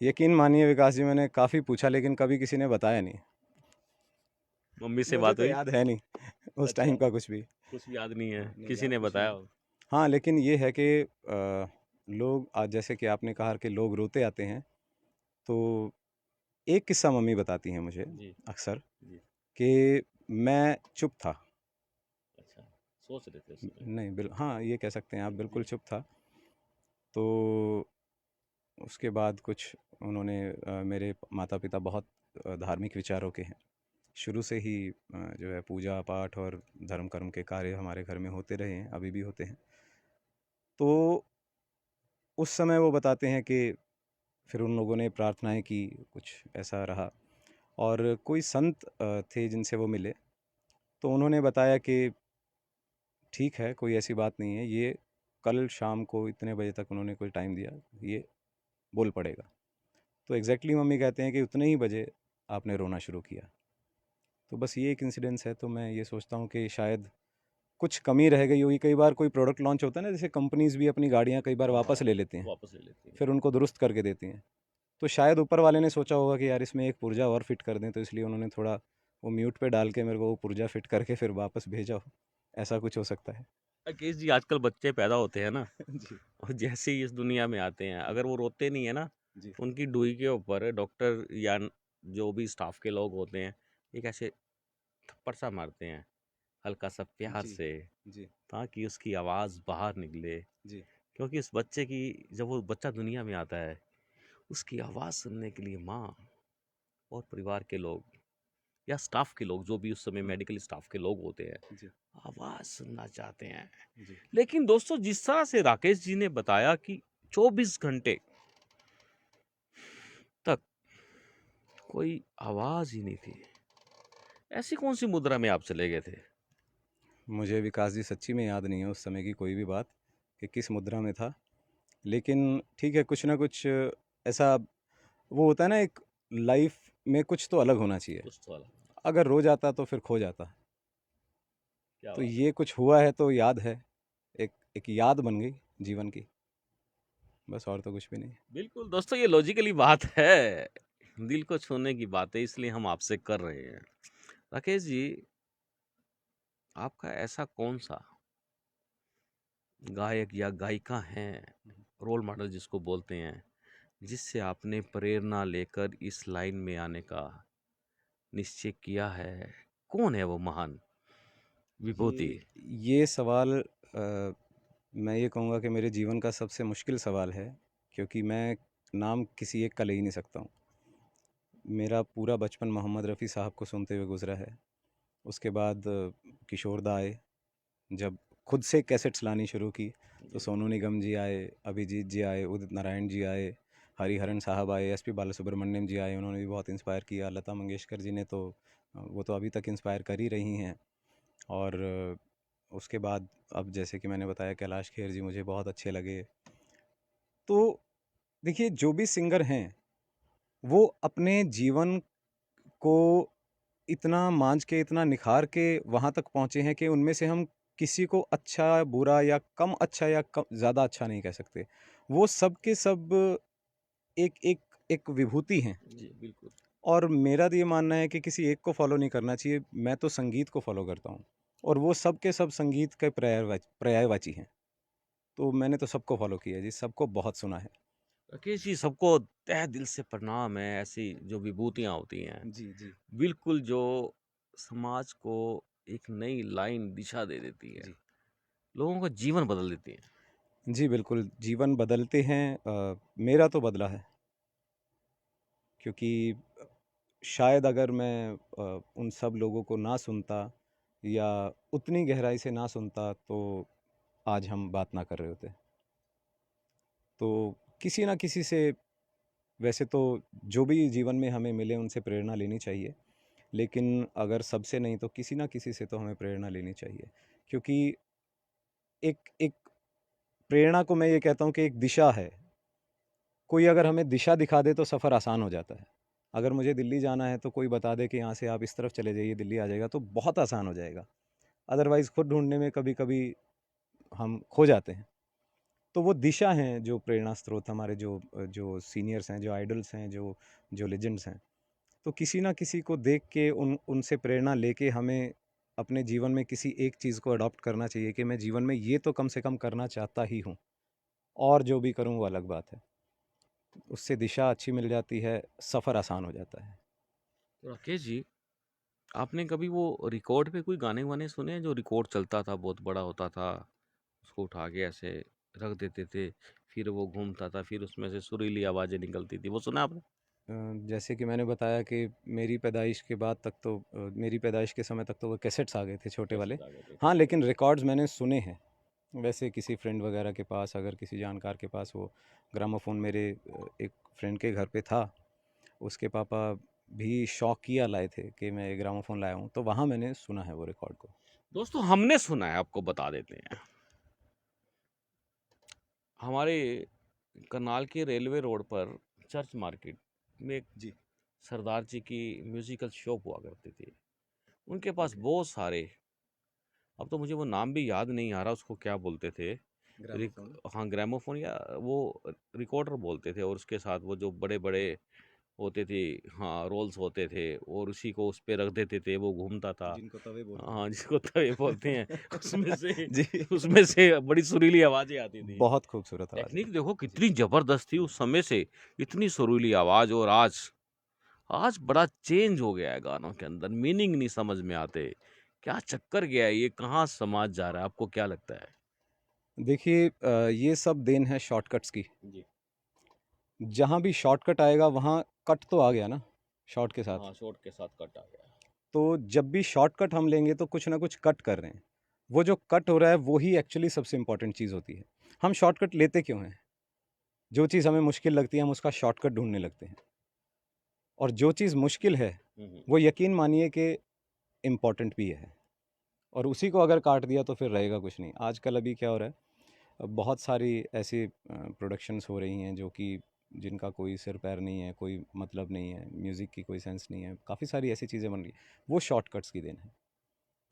यकीन मानिए विकास जी, मैंने काफ़ी पूछा लेकिन कभी किसी ने बताया नहीं। मम्मी से मुझे बात तो हुई? याद है नहीं उस अच्छा, टाइम का कुछ भी। कुछ भी याद नहीं है, हाँ, नहीं किसी याद ने कुछ नहीं बताया है। हो? हाँ, लेकिन ये है कि लोग आज जैसे कि आपने कहा कि लोग रोते आते हैं, तो एक किस्सा मम्मी बताती हैं मुझे जी, अक्सर जी। कि मैं चुप था। अच्छा, सोच रहे थे उस समय। नहीं हाँ, ये कह सकते हैं आप, बिल्कुल जी, चुप था। तो उसके बाद कुछ उन्होंने मेरे माता-पिता बहुत धार्मिक विचारों के हैं। शुरू से ही जो है पूजा पाठ और धर्म कर्म के कार्य हमारे घर में होते रहे हैं, अभी भी होते हैं। तो उस समय वो बताते हैं कि फिर उन लोगों ने प्रार्थनाएँ की, कुछ ऐसा रहा, और कोई संत थे जिनसे वो मिले, तो उन्होंने बताया कि ठीक है, कोई ऐसी बात नहीं है, ये कल शाम को इतने बजे तक उन्होंने कोई टाइम दिया, ये बोल पड़ेगा। तो एग्ज़ैक्टली मम्मी कहते हैं कि उतने ही बजे आपने रोना शुरू किया। तो बस ये एक इंसिडेंस है, तो मैं ये सोचता हूँ कि शायद कुछ कमी रह गई होगी। कई बार कोई प्रोडक्ट लॉन्च होता है ना, जैसे कंपनीज़ भी अपनी गाड़ियाँ कई बार वापस हाँ, ले लेती हैं, वापस ले लेती हैं। फिर उनको दुरुस्त करके देती हैं। तो शायद ऊपर वाले ने सोचा होगा कि यार इसमें एक पुर्जा और फिट कर दें, तो इसलिए उन्होंने थोड़ा वो म्यूट पे डाल के मेरे को वो पुर्जा फिट करके फिर वापस भेजा हो। ऐसा कुछ हो सकता है। राकेश जी, आजकल बच्चे पैदा होते हैं ना, जी, और जैसे ही इस दुनिया में आते हैं, अगर वो रोते नहीं है ना, जी, उनकी डोई के ऊपर डॉक्टर या जो भी स्टाफ के लोग होते हैं, एक ऐसे थप्पड़ सा मारते हैं, हल्का सा प्यार जी, से, जी, ताकि उसकी आवाज़ बाहर निकले। जी, क्योंकि उस बच्चे की, जब वो बच्चा दुनिया में आता है, उसकी आवाज़ सुनने के लिए माँ और परिवार के लोग या स्टाफ के लोग, जो भी उस समय हुँ, मेडिकल स्टाफ के लोग होते हैं, जी, आवाज़ सुनना चाहते हैं। जी, लेकिन दोस्तों, जिस तरह से राकेश जी ने बताया कि 24 घंटे तक कोई आवाज़ ही नहीं थी, ऐसी कौन सी मुद्रा में आप चले गए थे? मुझे विकास जी सच्ची में याद नहीं है उस समय की कोई भी बात कि किस मुद्रा में था। लेकिन ठीक है, कुछ ना कुछ ऐसा वो होता है ना, एक लाइफ़ में कुछ तो अलग होना चाहिए। कुछ तो अलग। अगर रो जाता तो फिर खो जाता। क्या तो बात ये कुछ हुआ है तो याद है, एक एक याद बन गई जीवन की, बस और तो कुछ भी नहीं। है। बिल्कुल दोस्तों, ये लॉजिकली बात है, दिल को छूने की बात है, इसलिए हम आपसे कर रहे हैं। राकेश जी, आपका ऐसा कौन सा गायक या गायिका हैं, रोल मॉडल जिसको बोलते हैं, जिससे आपने प्रेरणा लेकर इस लाइन में आने का निश्चय किया है? कौन है वो महान विभूति? ये सवाल मैं ये कहूँगा कि मेरे जीवन का सबसे मुश्किल सवाल है, क्योंकि मैं नाम किसी एक का ले ही नहीं सकता हूँ। मेरा पूरा बचपन मोहम्मद रफ़ी साहब को सुनते हुए गुज़रा है। उसके बाद किशोर दा आए, जब खुद से कैसेट्स लानी शुरू की, तो जी, सोनू निगम जी आए, अभिजीत जी आए, उदित नारायण जी आए, हरिहरन साहब आए, एसपी बालासुब्रमण्यम जी आए, उन्होंने भी बहुत इंस्पायर किया। लता मंगेशकर जी ने तो वो तो अभी तक इंस्पायर कर ही रही हैं। और उसके बाद अब जैसे कि मैंने बताया कैलाश खेर जी मुझे बहुत अच्छे लगे। तो देखिए जो भी सिंगर हैं वो अपने जीवन को इतना मांझ के, इतना निखार के वहाँ तक पहुँचे हैं कि उनमें से हम किसी को अच्छा, बुरा या कम अच्छा या कम ज़्यादा अच्छा नहीं कह सकते। वो सब के सब एक एक एक विभूति हैं। जी बिल्कुल। और मेरा तो ये मानना है कि किसी एक को फॉलो नहीं करना चाहिए। मैं तो संगीत को फॉलो करता हूँ और वो सब के सब संगीत के पर्यायवाची हैं। तो मैंने तो सबको फॉलो किया है जी, सबको बहुत सुना है। राकेश जी, सबको तहे दिल से प्रणाम है। ऐसी जो विभूतियाँ होती हैं, जी, जी। बिल्कुल जो समाज को एक नई लाइन दिशा दे देती है, जी। लोगों का जीवन बदल देती है। जी, बिल्कुल, जीवन बदलते हैं। मेरा तो बदला है क्योंकि शायद अगर मैं उन सब लोगों को ना सुनता या उतनी गहराई से ना सुनता तो आज हम बात ना कर रहे होते। तो किसी ना किसी से, वैसे तो जो भी जीवन में हमें मिले उनसे प्रेरणा लेनी चाहिए, लेकिन अगर सबसे नहीं तो किसी ना किसी से तो हमें प्रेरणा लेनी चाहिए। क्योंकि एक एक प्रेरणा को मैं ये कहता हूँ कि एक दिशा है। कोई अगर हमें दिशा दिखा दे तो सफ़र आसान हो जाता है। अगर मुझे दिल्ली जाना है तो कोई बता दे कि यहाँ से आप इस तरफ चले जाइए, दिल्ली आ जाएगा, तो बहुत आसान हो जाएगा। अदरवाइज़ खुद ढूँढने में कभी-कभी हम खो जाते हैं। तो वो दिशा हैं जो प्रेरणा स्रोत हमारे, जो सीनियर्स हैं, जो आइडल्स हैं, जो जो लेजेंड्स हैं। तो किसी ना किसी को देख के उनसे प्रेरणा लेके हमें अपने जीवन में किसी एक चीज़ को अडॉप्ट करना चाहिए कि मैं जीवन में ये तो कम से कम करना चाहता ही हूँ, और जो भी करूँ वो अलग बात है। उससे दिशा अच्छी मिल जाती है, सफ़र आसान हो जाता है। तो राकेश जी, आपने कभी वो रिकॉर्ड पे कोई गाने-वाने सुने हैं जो रिकॉर्ड चलता था, बहुत बड़ा होता था, उसको उठा के ऐसे रख देते थे, फिर वो घूमता था, फिर उसमें से सुरीली आवाज़ें निकलती थी, वो सुना आपने? जैसे कि मैंने बताया कि मेरी पैदाइश के बाद तक तो मेरी पैदाइश के समय तक तो वो कैसेट्स आ गए थे छोटे वाले। कैसेट आ गए थे, हाँ, ठीक है। लेकिन रिकॉर्ड्स मैंने सुने हैं। वैसे किसी फ्रेंड वगैरह के पास, अगर किसी जानकार के पास वो ग्रामोफ़ोन मेरे एक फ्रेंड के घर पे था, उसके पापा भी शौक किया लाए थे कि मैं ग्रामोफ़ोन लाया हूँ, तो वहाँ मैंने सुना है वो रिकॉर्ड को। दोस्तों, हमने सुना है, आपको बता देते हैं। हमारे करनाल के रेलवे रोड पर चर्च मार्केट में एक जी। सरदार जी की म्यूज़िकल शॉप हुआ करती थी। उनके पास ओके। बहुत सारे, अब तो मुझे वो नाम भी याद नहीं आ रहा, उसको क्या बोलते थे? रिक ग्रामोफ़ोन। हाँ, ग्रामोफ़ोन या वो रिकॉर्डर बोलते थे, और उसके साथ वो जो बड़े-बड़े होते थे, हाँ, रोल्स होते थे, और उसी को उस पे रख देते थे, वो घूमता था। जिनको तवे बोलते हाँ, हैं। जिसको तवे बोलते हैं, उसमें से जी। उसमें से बड़ी सुरीली आवाज़ें आती थी। बहुत खूबसूरत आवाज़ है। टेक्नीक देखो जी। कितनी ज़बरदस्त थी उस समय से, इतनी सुरीली आवाज़, और आज आज बड़ा चेंज हो गया है गानों के अंदर, मीनिंग नहीं समझ में आते। क्या चक्कर गया है ये, कहाँ समाज जा रहा है, आपको क्या लगता है? देखिए ये सब देन है शॉर्टकट्स की। जी। जहाँ भी शॉर्टकट आएगा वहाँ कट तो आ गया ना, शॉर्ट के साथ। हाँ, शॉर्ट के साथ कट आ गया। तो जब भी शॉर्टकट हम लेंगे तो कुछ ना कुछ कट कर रहे हैं। वो जो कट हो रहा है वो ही एक्चुअली सबसे इम्पोर्टेंट चीज़ होती है। हम शॉर्टकट लेते क्यों हैं? जो चीज़ हमें मुश्किल लगती है हम उसका शॉर्टकट ढूँढने लगते हैं। और जो चीज़ मुश्किल है, हुँ, हुँ। वो यकीन मानिए कि इम्पोर्टेंट भी है। और उसी को अगर काट दिया तो फिर रहेगा कुछ नहीं। आजकल अभी क्या हो रहा है, बहुत सारी ऐसी प्रोडक्शंस हो रही हैं जो कि जिनका कोई सिर पैर नहीं है, कोई मतलब नहीं है, म्यूज़िक की कोई सेंस नहीं है। काफ़ी सारी ऐसी चीज़ें बन रही हैं, वो शॉर्टकट्स की देन है।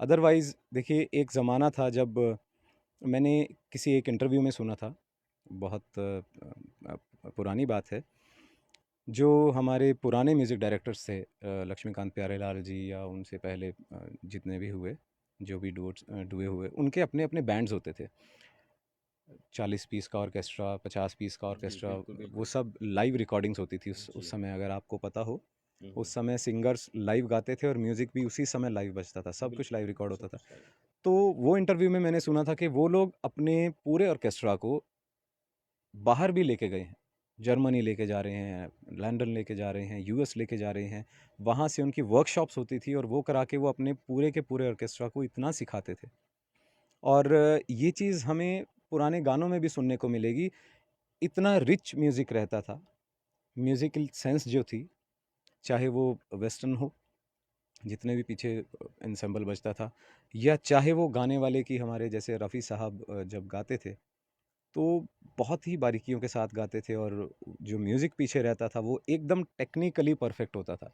अदरवाइज़ देखिए एक ज़माना था जब मैंने किसी एक इंटरव्यू में सुना था, बहुत पुरानी बात है, जो हमारे पुराने म्यूज़िक डायरेक्टर्स थे, लक्ष्मीकांत प्यारेलाल जी या उनसे पहले जितने भी हुए, जो भी डुए हुए, उनके अपने-अपने बैंड्स होते थे। 40 पीस का ऑर्केस्ट्रा, 50 पीस का जी, ऑर्केस्ट्रा, बिल्कुल, वो बिल्कुल। सब लाइव रिकॉर्डिंग्स होती थी उस जी। समय, अगर आपको पता हो। हुँ, उस हुँ। समय सिंगर्स लाइव गाते थे और म्यूज़िक भी उसी समय लाइव बजता था, सब कुछ बिल्कुल, लाइव बिल्कुल, रिकॉर्ड सब होता था। कुछ लाइव। तो वो इंटरव्यू में मैंने सुना था कि वो लोग अपने पूरे ऑर्केस्ट्रा को बाहर भी लेके गए हैं। जर्मनी लेके जा रहे हैं, लंदन लेके जा रहे हैं, यूएस लेके जा रहे हैं। वहाँ से उनकी वर्कशॉप्स होती थी और वो करा के वो अपने पूरे के पूरे ऑर्केस्ट्रा को इतना सिखाते थे। और ये चीज़ हमें पुराने गानों में भी सुनने को मिलेगी। इतना रिच म्यूज़िक रहता था म्यूज़िकल सेंस जो थी, चाहे वो वेस्टर्न हो, जितने भी पीछे एंसेंबल बजता था, या चाहे वो गाने वाले की हमारे जैसे रफ़ी साहब जब गाते थे, तो बहुत ही बारीकियों के साथ गाते थे और जो म्यूज़िक पीछे रहता था वो एकदम टेक्निकली परफेक्ट होता था।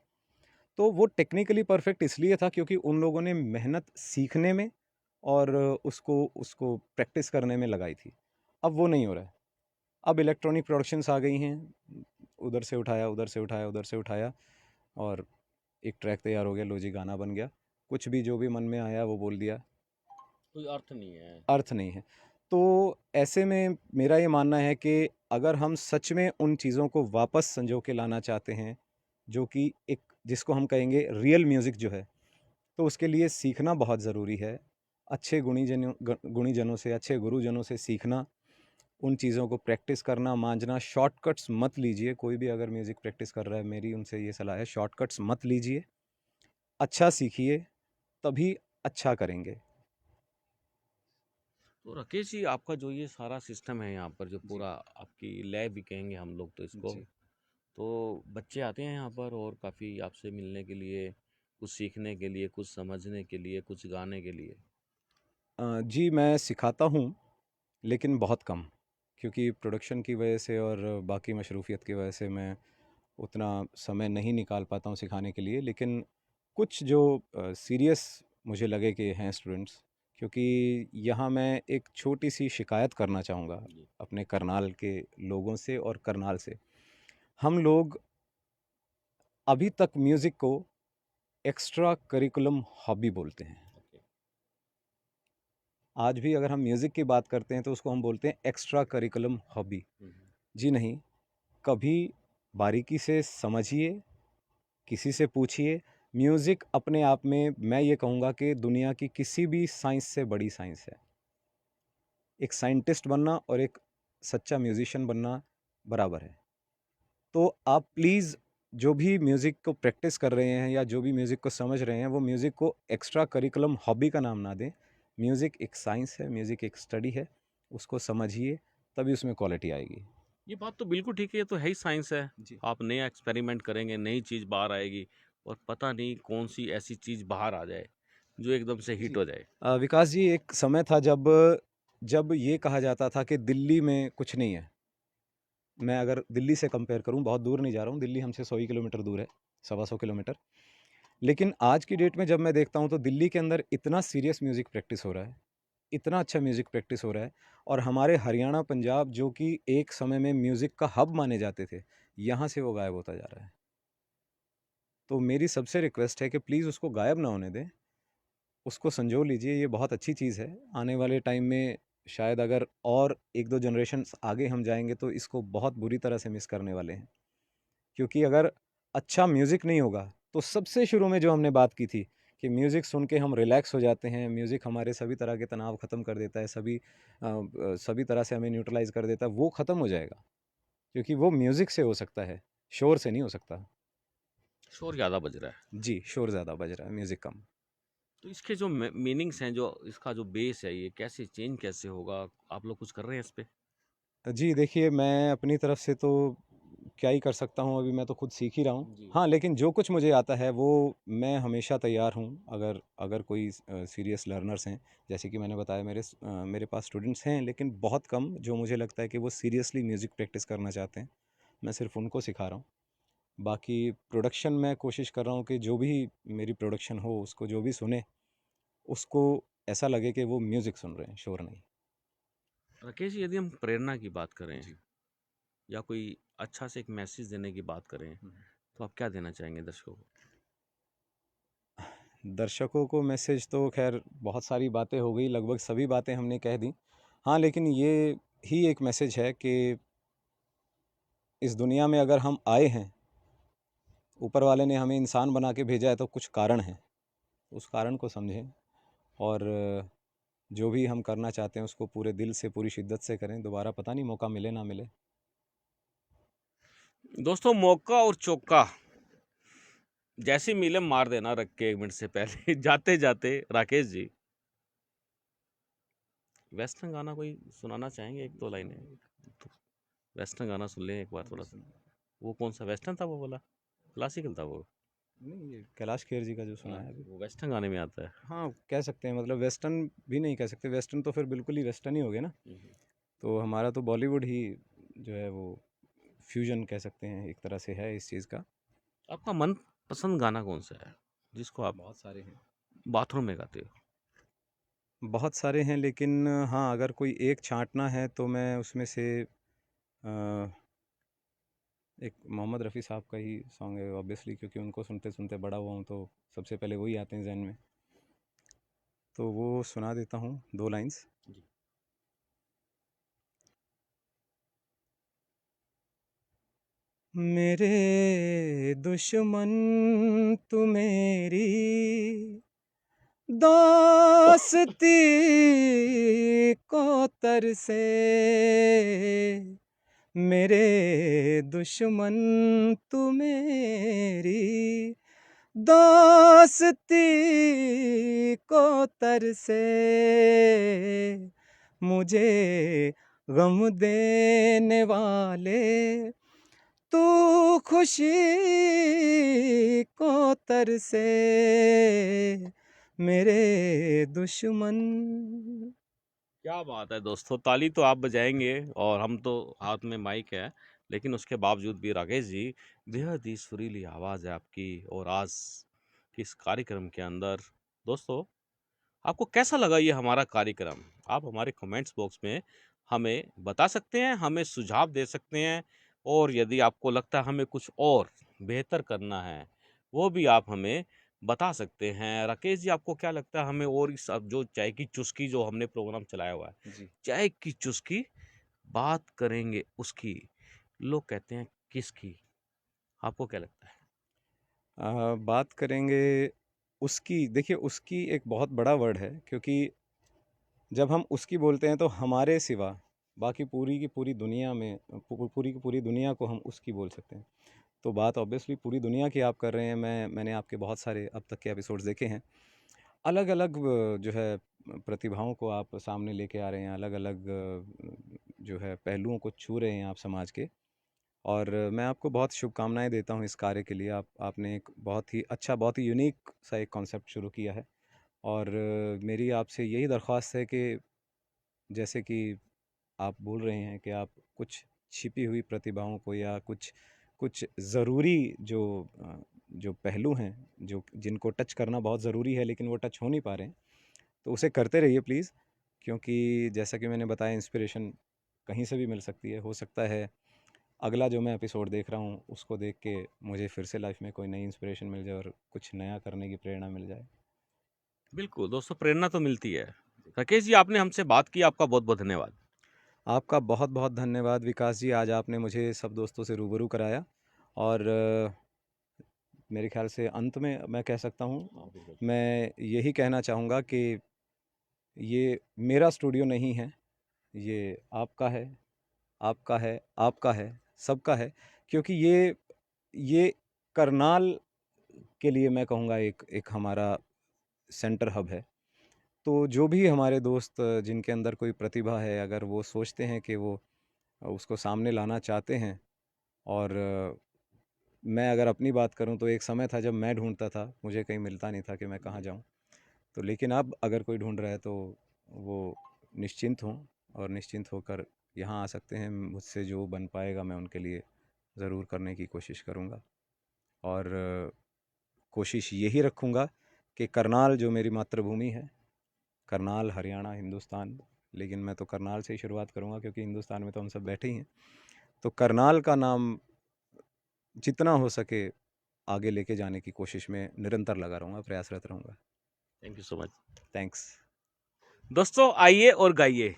तो वो टेक्निकली परफेक्ट इसलिए था क्योंकि उन लोगों ने मेहनत सीखने में और उसको उसको प्रैक्टिस करने में लगाई थी। अब वो नहीं हो रहा है। अब इलेक्ट्रॉनिक प्रोडक्शंस आ गई हैं, उधर से उठाया, उधर से उठाया, उधर से उठाया और एक ट्रैक तैयार हो गया, लो जी गाना बन गया। कुछ भी जो भी मन में आया वो बोल दिया, कोई अर्थ नहीं है। अर्थ नहीं है। तो ऐसे में मेरा ये मानना है कि अगर हम सच में उन चीज़ों को वापस संजो के लाना चाहते हैं, जो कि एक जिसको हम कहेंगे रियल म्यूज़िक जो है, तो उसके लिए सीखना बहुत ज़रूरी है। अच्छे गुणीजनों से, अच्छे गुरुजनों से सीखना, उन चीज़ों को प्रैक्टिस करना, मांझना, शॉर्टकट्स मत लीजिए। कोई भी अगर म्यूज़िक प्रैक्टिस कर रहा है, मेरी उनसे ये सलाह है, शॉर्टकट्स मत लीजिए। अच्छा सीखिए, तभी अच्छा करेंगे। तो राकेश जी, आपका जो ये सारा सिस्टम है यहाँ पर, जो जी, पूरा आपकी लैब भी कहेंगे हम लोग तो इसको, जी। तो बच्चे आते हैं यहाँ पर और काफ़ी आपसे मिलने के लिए, कुछ सीखने के लिए, कुछ समझने के लिए, कुछ गाने के लिए। जी, मैं सिखाता हूँ, लेकिन बहुत कम, क्योंकि प्रोडक्शन की वजह से और बाकी मशरूफ़ियत की वजह से मैं उतना समय नहीं निकाल पाता हूँ सिखाने के लिए। लेकिन कुछ जो सीरियस मुझे लगे कि हैं स्टूडेंट्स, क्योंकि यहाँ मैं एक छोटी-सी शिकायत करना चाहूँगा जी। अपने करनाल के लोगों से और करनाल से। हम लोग अभी तक म्यूज़िक को एक्स्ट्रा करिकुलम हॉबी बोलते हैं। ओके। आज भी अगर हम म्यूज़िक की बात करते हैं तो उसको हम बोलते हैं एक्स्ट्रा करिकुलम हॉबी। हम्म। जी नहीं, कभी बारीकी से समझिए, किसी से पूछिए। म्यूज़िक अपने आप में मैं ये कहूँगा कि दुनिया की किसी भी साइंस से बड़ी साइंस है। एक साइंटिस्ट बनना और एक सच्चा म्यूज़िशियन बनना बराबर है। तो आप प्लीज़ जो भी म्यूज़िक को प्रैक्टिस कर रहे हैं या जो भी म्यूज़िक को समझ रहे हैं, वो म्यूज़िक को एक्स्ट्रा करिकुलम हॉबी का नाम ना दें। म्यूज़िक एक साइंस है, म्यूज़िक एक स्टडी है, उसको समझिए, तभी उसमें क्वालिटी आएगी। ये बात तो बिल्कुल ठीक है, ये तो है ही साइंस है। जी। आप नया एक्सपेरिमेंट करेंगे, नई चीज़ बाहर आएगी और पता नहीं कौन सी ऐसी चीज़ बाहर आ जाए जो एकदम से हिट जी। हो जाए। विकास जी, एक समय था जब जब ये कहा जाता था कि दिल्ली में कुछ नहीं है। मैं अगर दिल्ली से कंपेयर करूँ, बहुत दूर नहीं जा रहा हूँ, दिल्ली हमसे 100 ही किलोमीटर दूर है, सवा 100 किलोमीटर। लेकिन आज की डेट में जब मैं देखता हूँ तो दिल्ली के अंदर इतना सीरियस म्यूज़िक प्रैक्टिस हो रहा है, इतना अच्छा म्यूज़िक प्रैक्टिस हो रहा है, और हमारे हरियाणा, पंजाब जो कि एक समय में म्यूज़िक का हब माने जाते थे, यहाँ से वो गायब होता जा रहा है। तो मेरी सबसे रिक्वेस्ट है कि प्लीज़ उसको गायब ना होने दें, उसको संजो लीजिए, ये बहुत अच्छी चीज़ है। आने वाले टाइम में शायद अगर और 1-2 जनरेशन्स आगे हम जाएँगे तो इसको बहुत बुरी तरह से मिस करने वाले हैं। क्योंकि अगर अच्छा म्यूज़िक नहीं होगा, तो सबसे शुरू में जो हमने बात की थी कि म्यूज़िक सुन के हम रिलैक्स हो जाते हैं, म्यूज़िक हमारे सभी तरह के तनाव ख़त्म कर देता है, सभी तरह से हमें न्यूट्रलाइज़ कर देता है, वो ख़त्म हो जाएगा। क्योंकि वो म्यूज़िक से हो सकता है, शोर से नहीं हो सकता। शोर ज़्यादा बज रहा है। जी, शोर ज़्यादा बज रहा है, म्यूज़िक कम। तो इसके जो मीनिंग्स हैं, जो इसका जो बेस है, ये कैसे चेंज कैसे होगा? आप लोग कुछ कर रहे हैं इस पे? जी, देखिए, मैं अपनी तरफ से तो क्या ही कर सकता हूँ, अभी मैं तो खुद सीख ही रहा हूँ। जी। हाँ, लेकिन जो कुछ मुझे आता है वो मैं हमेशा तैयार हूँ, अगर अगर कोई सीरियस लर्नर्स हैं, जैसे कि मैंने बताया, मेरे पास स्टूडेंट्स हैं, लेकिन बहुत कम जो मुझे लगता है कि वो सीरियसली म्यूज़िक प्रैक्टिस करना चाहते हैं। मैं सिर्फ़ उनको सिखा रहा हूँ। बाकी प्रोडक्शन मैं कोशिश कर रहा हूँ कि जो भी मेरी प्रोडक्शन हो, उसको जो भी सुने, उसको ऐसा लगे कि वो म्यूज़िक सुन रहे हैं, शोर नहीं। राकेश जी, यदि हम प्रेरणा की बात करें जी। या कोई अच्छा से एक मैसेज देने की बात करें, हुँ। तो आप क्या देना चाहेंगे दर्शकों को? दर्शकों को मैसेज तो ख़ैर बहुत सारी बातें हो गई, लगभग सभी बातें हमने कह दी। हाँ, लेकिन ये ही एक मैसेज है कि इस दुनिया में अगर हम आए हैं, ऊपर वाले ने हमें इंसान बना के भेजा है तो कुछ कारण है। उस कारण को समझें और जो भी हम करना चाहते हैं उसको पूरे दिल से, पूरी शिद्दत से करें। दोबारा पता नहीं मौका मिले ना मिले। दोस्तों, मौका और चौका जैसे मिले मार देना रख के 1 मिनट से पहले। जाते जाते राकेश जी, वेस्टर्न गाना कोई सुनाना चाहेंगे? 1-2 लाइनें? तो वेस्टर्न गाना सुन लें एक बार थोड़ा सा। वो कौन सा वेस्टर्न था वो वाला, क्लासिकल था वो? नहीं, ये कैलाश खेर जी का जो सुना हाँ, है अभी। वो वेस्टर्न गाने में आता है। हाँ, कह सकते हैं, मतलब वेस्टर्न भी नहीं कह सकते, वेस्टर्न तो फिर बिल्कुल ही वेस्टर्न ही हो गया ना। हम्म। तो हमारा तो बॉलीवुड ही जो है वो फ्यूजन कह सकते हैं, एक तरह से है इस चीज़ का। आपका मन पसंद गाना कौन सा है जिसको आप बहुत सारे हैं। बाथरूम में गाते हो? बहुत सारे हैं, लेकिन हाँ, अगर कोई एक छाँटना है तो मैं उसमें से अ, एक मोहम्मद रफ़ी साहब का ही सॉन्ग है ऑब्वियसली, क्योंकि उनको सुनते-सुनते बड़ा हुआ हूँ, तो सबसे पहले वही आते हैं ज़हन में। तो वो सुना देता हूँ 2 लाइन्स। जी। मेरे दुश्मन तू मेरी दोस्ती को तरसे, मेरे दुश्मन तू मेरी दोस्ती को तरसे, मुझे गम देने वाले तू खुशी को तरसे, मेरे दुश्मन। क्या बात है दोस्तों, ताली तो आप बजाएंगे और हम तो हाथ में माइक है, लेकिन उसके बावजूद भी राकेश जी, बेहद ही सुरीली आवाज़ है आपकी। और आज के इस कार्यक्रम के अंदर दोस्तों, आपको कैसा लगा ये हमारा कार्यक्रम? आप हमारे कमेंट्स बॉक्स में हमें बता सकते हैं, हमें सुझाव दे सकते हैं। और यदि आपको लगता है हमें कुछ और बेहतर करना है, वो भी आप हमें बता सकते हैं। राकेश जी, आपको क्या लगता है हमें और इस अब जो चाय की चुस्की जो हमने प्रोग्राम चलाया हुआ है, जी। चाय की चुस्की बात करेंगे उसकी, लोग कहते हैं किसकी, आपको क्या लगता है? बात करेंगे उसकी, देखिए उसकी एक बहुत बड़ा वर्ड है, क्योंकि जब हम उसकी बोलते हैं तो हमारे सिवा बाकी पूरी की पूरी दुनिया में पूरी की पूरी दुनिया को हम उसकी बोल सकते हैं। तो बात ऑब्वियसली पूरी दुनिया की आप कर रहे हैं। मैंने आपके बहुत सारे अब तक के एपिसोड्स देखे हैं। अलग अलग जो है प्रतिभाओं को आप सामने लेके आ रहे हैं, अलग अलग जो है पहलुओं को छू रहे हैं आप समाज के। और मैं आपको बहुत शुभकामनाएं देता हूं इस कार्य के लिए। आपने एक बहुत ही अच्छा, बहुत ही यूनिक सा एक कॉन्सेप्ट शुरू किया है। और मेरी आपसे यही दरख्वास्त है कि जैसे कि आप बोल रहे हैं कि आप कुछ छिपी हुई प्रतिभाओं को, या कुछ कुछ ज़रूरी जो पहलू हैं, जो जिनको टच करना बहुत ज़रूरी है लेकिन वो टच हो नहीं पा रहे हैं, तो उसे करते रहिए प्लीज़। क्योंकि जैसा कि मैंने बताया, इंस्पिरेशन कहीं से भी मिल सकती है। हो सकता है अगला जो मैं एपिसोड देख रहा हूँ उसको देख के मुझे फिर से लाइफ में कोई नई इंस्पिरेशन मिल जाए और कुछ नया करने की प्रेरणा मिल जाए। बिल्कुल दोस्तों, प्रेरणा तो मिलती है। राकेश जी, आपने हमसे बात की, आपका बहुत बहुत धन्यवाद। आपका बहुत बहुत धन्यवाद विकास जी, आज आपने मुझे सब दोस्तों से रूबरू कराया। और मेरे ख्याल से अंत में मैं कह सकता हूँ, हाँ, बिल्कुल। मैं यही कहना चाहूँगा कि ये मेरा स्टूडियो नहीं है, ये आपका है, आपका है, आपका है, सबका है। क्योंकि ये करनाल के लिए मैं कहूँगा एक एक हमारा सेंटर हब है। तो जो भी हमारे दोस्त जिनके अंदर कोई प्रतिभा है, अगर वो सोचते हैं कि वो उसको सामने लाना चाहते हैं, और मैं अगर अपनी बात करूं तो एक समय था जब मैं ढूंढता था, मुझे कहीं मिलता नहीं था कि मैं कहाँ जाऊं। तो लेकिन अब अगर कोई ढूंढ रहा है तो वो निश्चिंत हों, और निश्चिंत होकर यहाँ आ सकते हैं। मुझसे जो बन पाएगा मैं उनके लिए ज़रूर करने की कोशिश करूँगा। और कोशिश यही रखूँगा कि करनाल जो मेरी मातृभूमि है, करनाल हरियाणा हिंदुस्तान, लेकिन मैं तो करनाल से ही शुरुआत करूँगा क्योंकि हिंदुस्तान में तो हम सब बैठे ही हैं। तो करनाल का नाम जितना हो सके आगे लेके जाने की कोशिश में निरंतर लगा रहूँगा, प्रयासरत रहूँगा। Thank you so much. Thanks. दोस्तों, आइए और गाइए,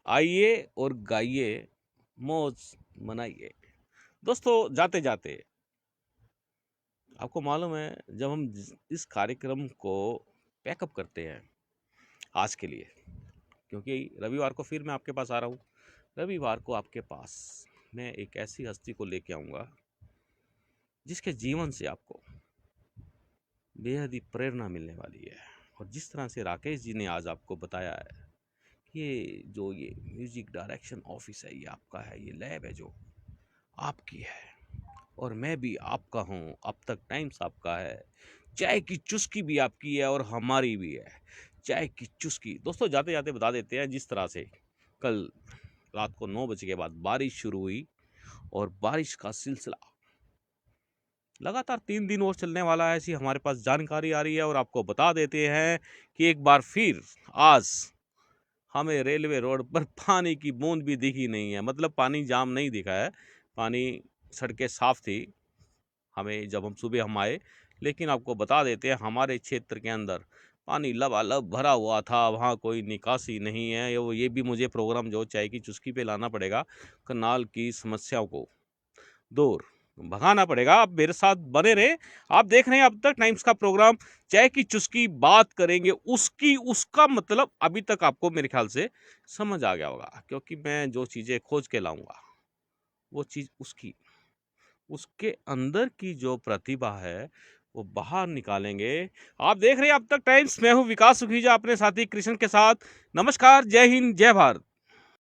आइए और गाइए, मौज मनाइए। दोस्तों, जाते जाते आपको मालूम है, जब हम इस कार्यक्रम को पैकअप करते हैं आज के लिए, क्योंकि रविवार को फिर मैं आपके पास आ रहा हूँ, रविवार को आपके पास मैं एक ऐसी हस्ती को लेके आऊँगा जिसके जीवन से आपको बेहद ही प्रेरणा मिलने वाली है। और जिस तरह से राकेश जी ने आज आपको बताया है, ये जो ये म्यूजिक डायरेक्शन ऑफिस है, ये आपका है, ये लैब है जो आपकी है और मैं भी आपका हूँ। अब तक टाइम्स आपका है, चाय की चुस्की भी आपकी है और हमारी भी है। चाय की चुस्की दोस्तों, जाते जाते बता देते हैं, जिस तरह से कल रात को 9 बजे के बाद बारिश शुरू हुई और बारिश का सिलसिला लगातार 3 दिन और चलने वाला है, ऐसी हमारे पास जानकारी आ रही है। और आपको बता देते हैं कि एक बार फिर आज हमें रेलवे रोड पर पानी की बूंद भी दिखी नहीं है। मतलब पानी जाम नहीं दिखा है, पानी, सड़कें साफ थी हमें जब हम सुबह आए। लेकिन आपको बता देते हैं हमारे क्षेत्र के अंदर पानी लबालब भरा हुआ था, वहाँ कोई निकासी नहीं है। ये भी मुझे प्रोग्राम जो चाय की चुस्की पे लाना पड़ेगा, करनाल की समस्याओं को दूर भगाना पड़ेगा। आप मेरे साथ बने रहे। आप देख रहे हैं अब तक टाइम्स का प्रोग्राम चाय की चुस्की। बात करेंगे उसका मतलब अभी तक आपको मेरे ख्याल से समझ आ गया होगा, क्योंकि मैं जो चीज़ें खोज के लाऊंगा वो चीज़ उसके अंदर की जो प्रतिभा है वो बाहर निकालेंगे। आप देख रहे हैं अब तक टाइम्स। मैं हूं विकास सुखीजा अपने साथी कृष्ण के साथ। नमस्कार, जय हिंद, जय भारत।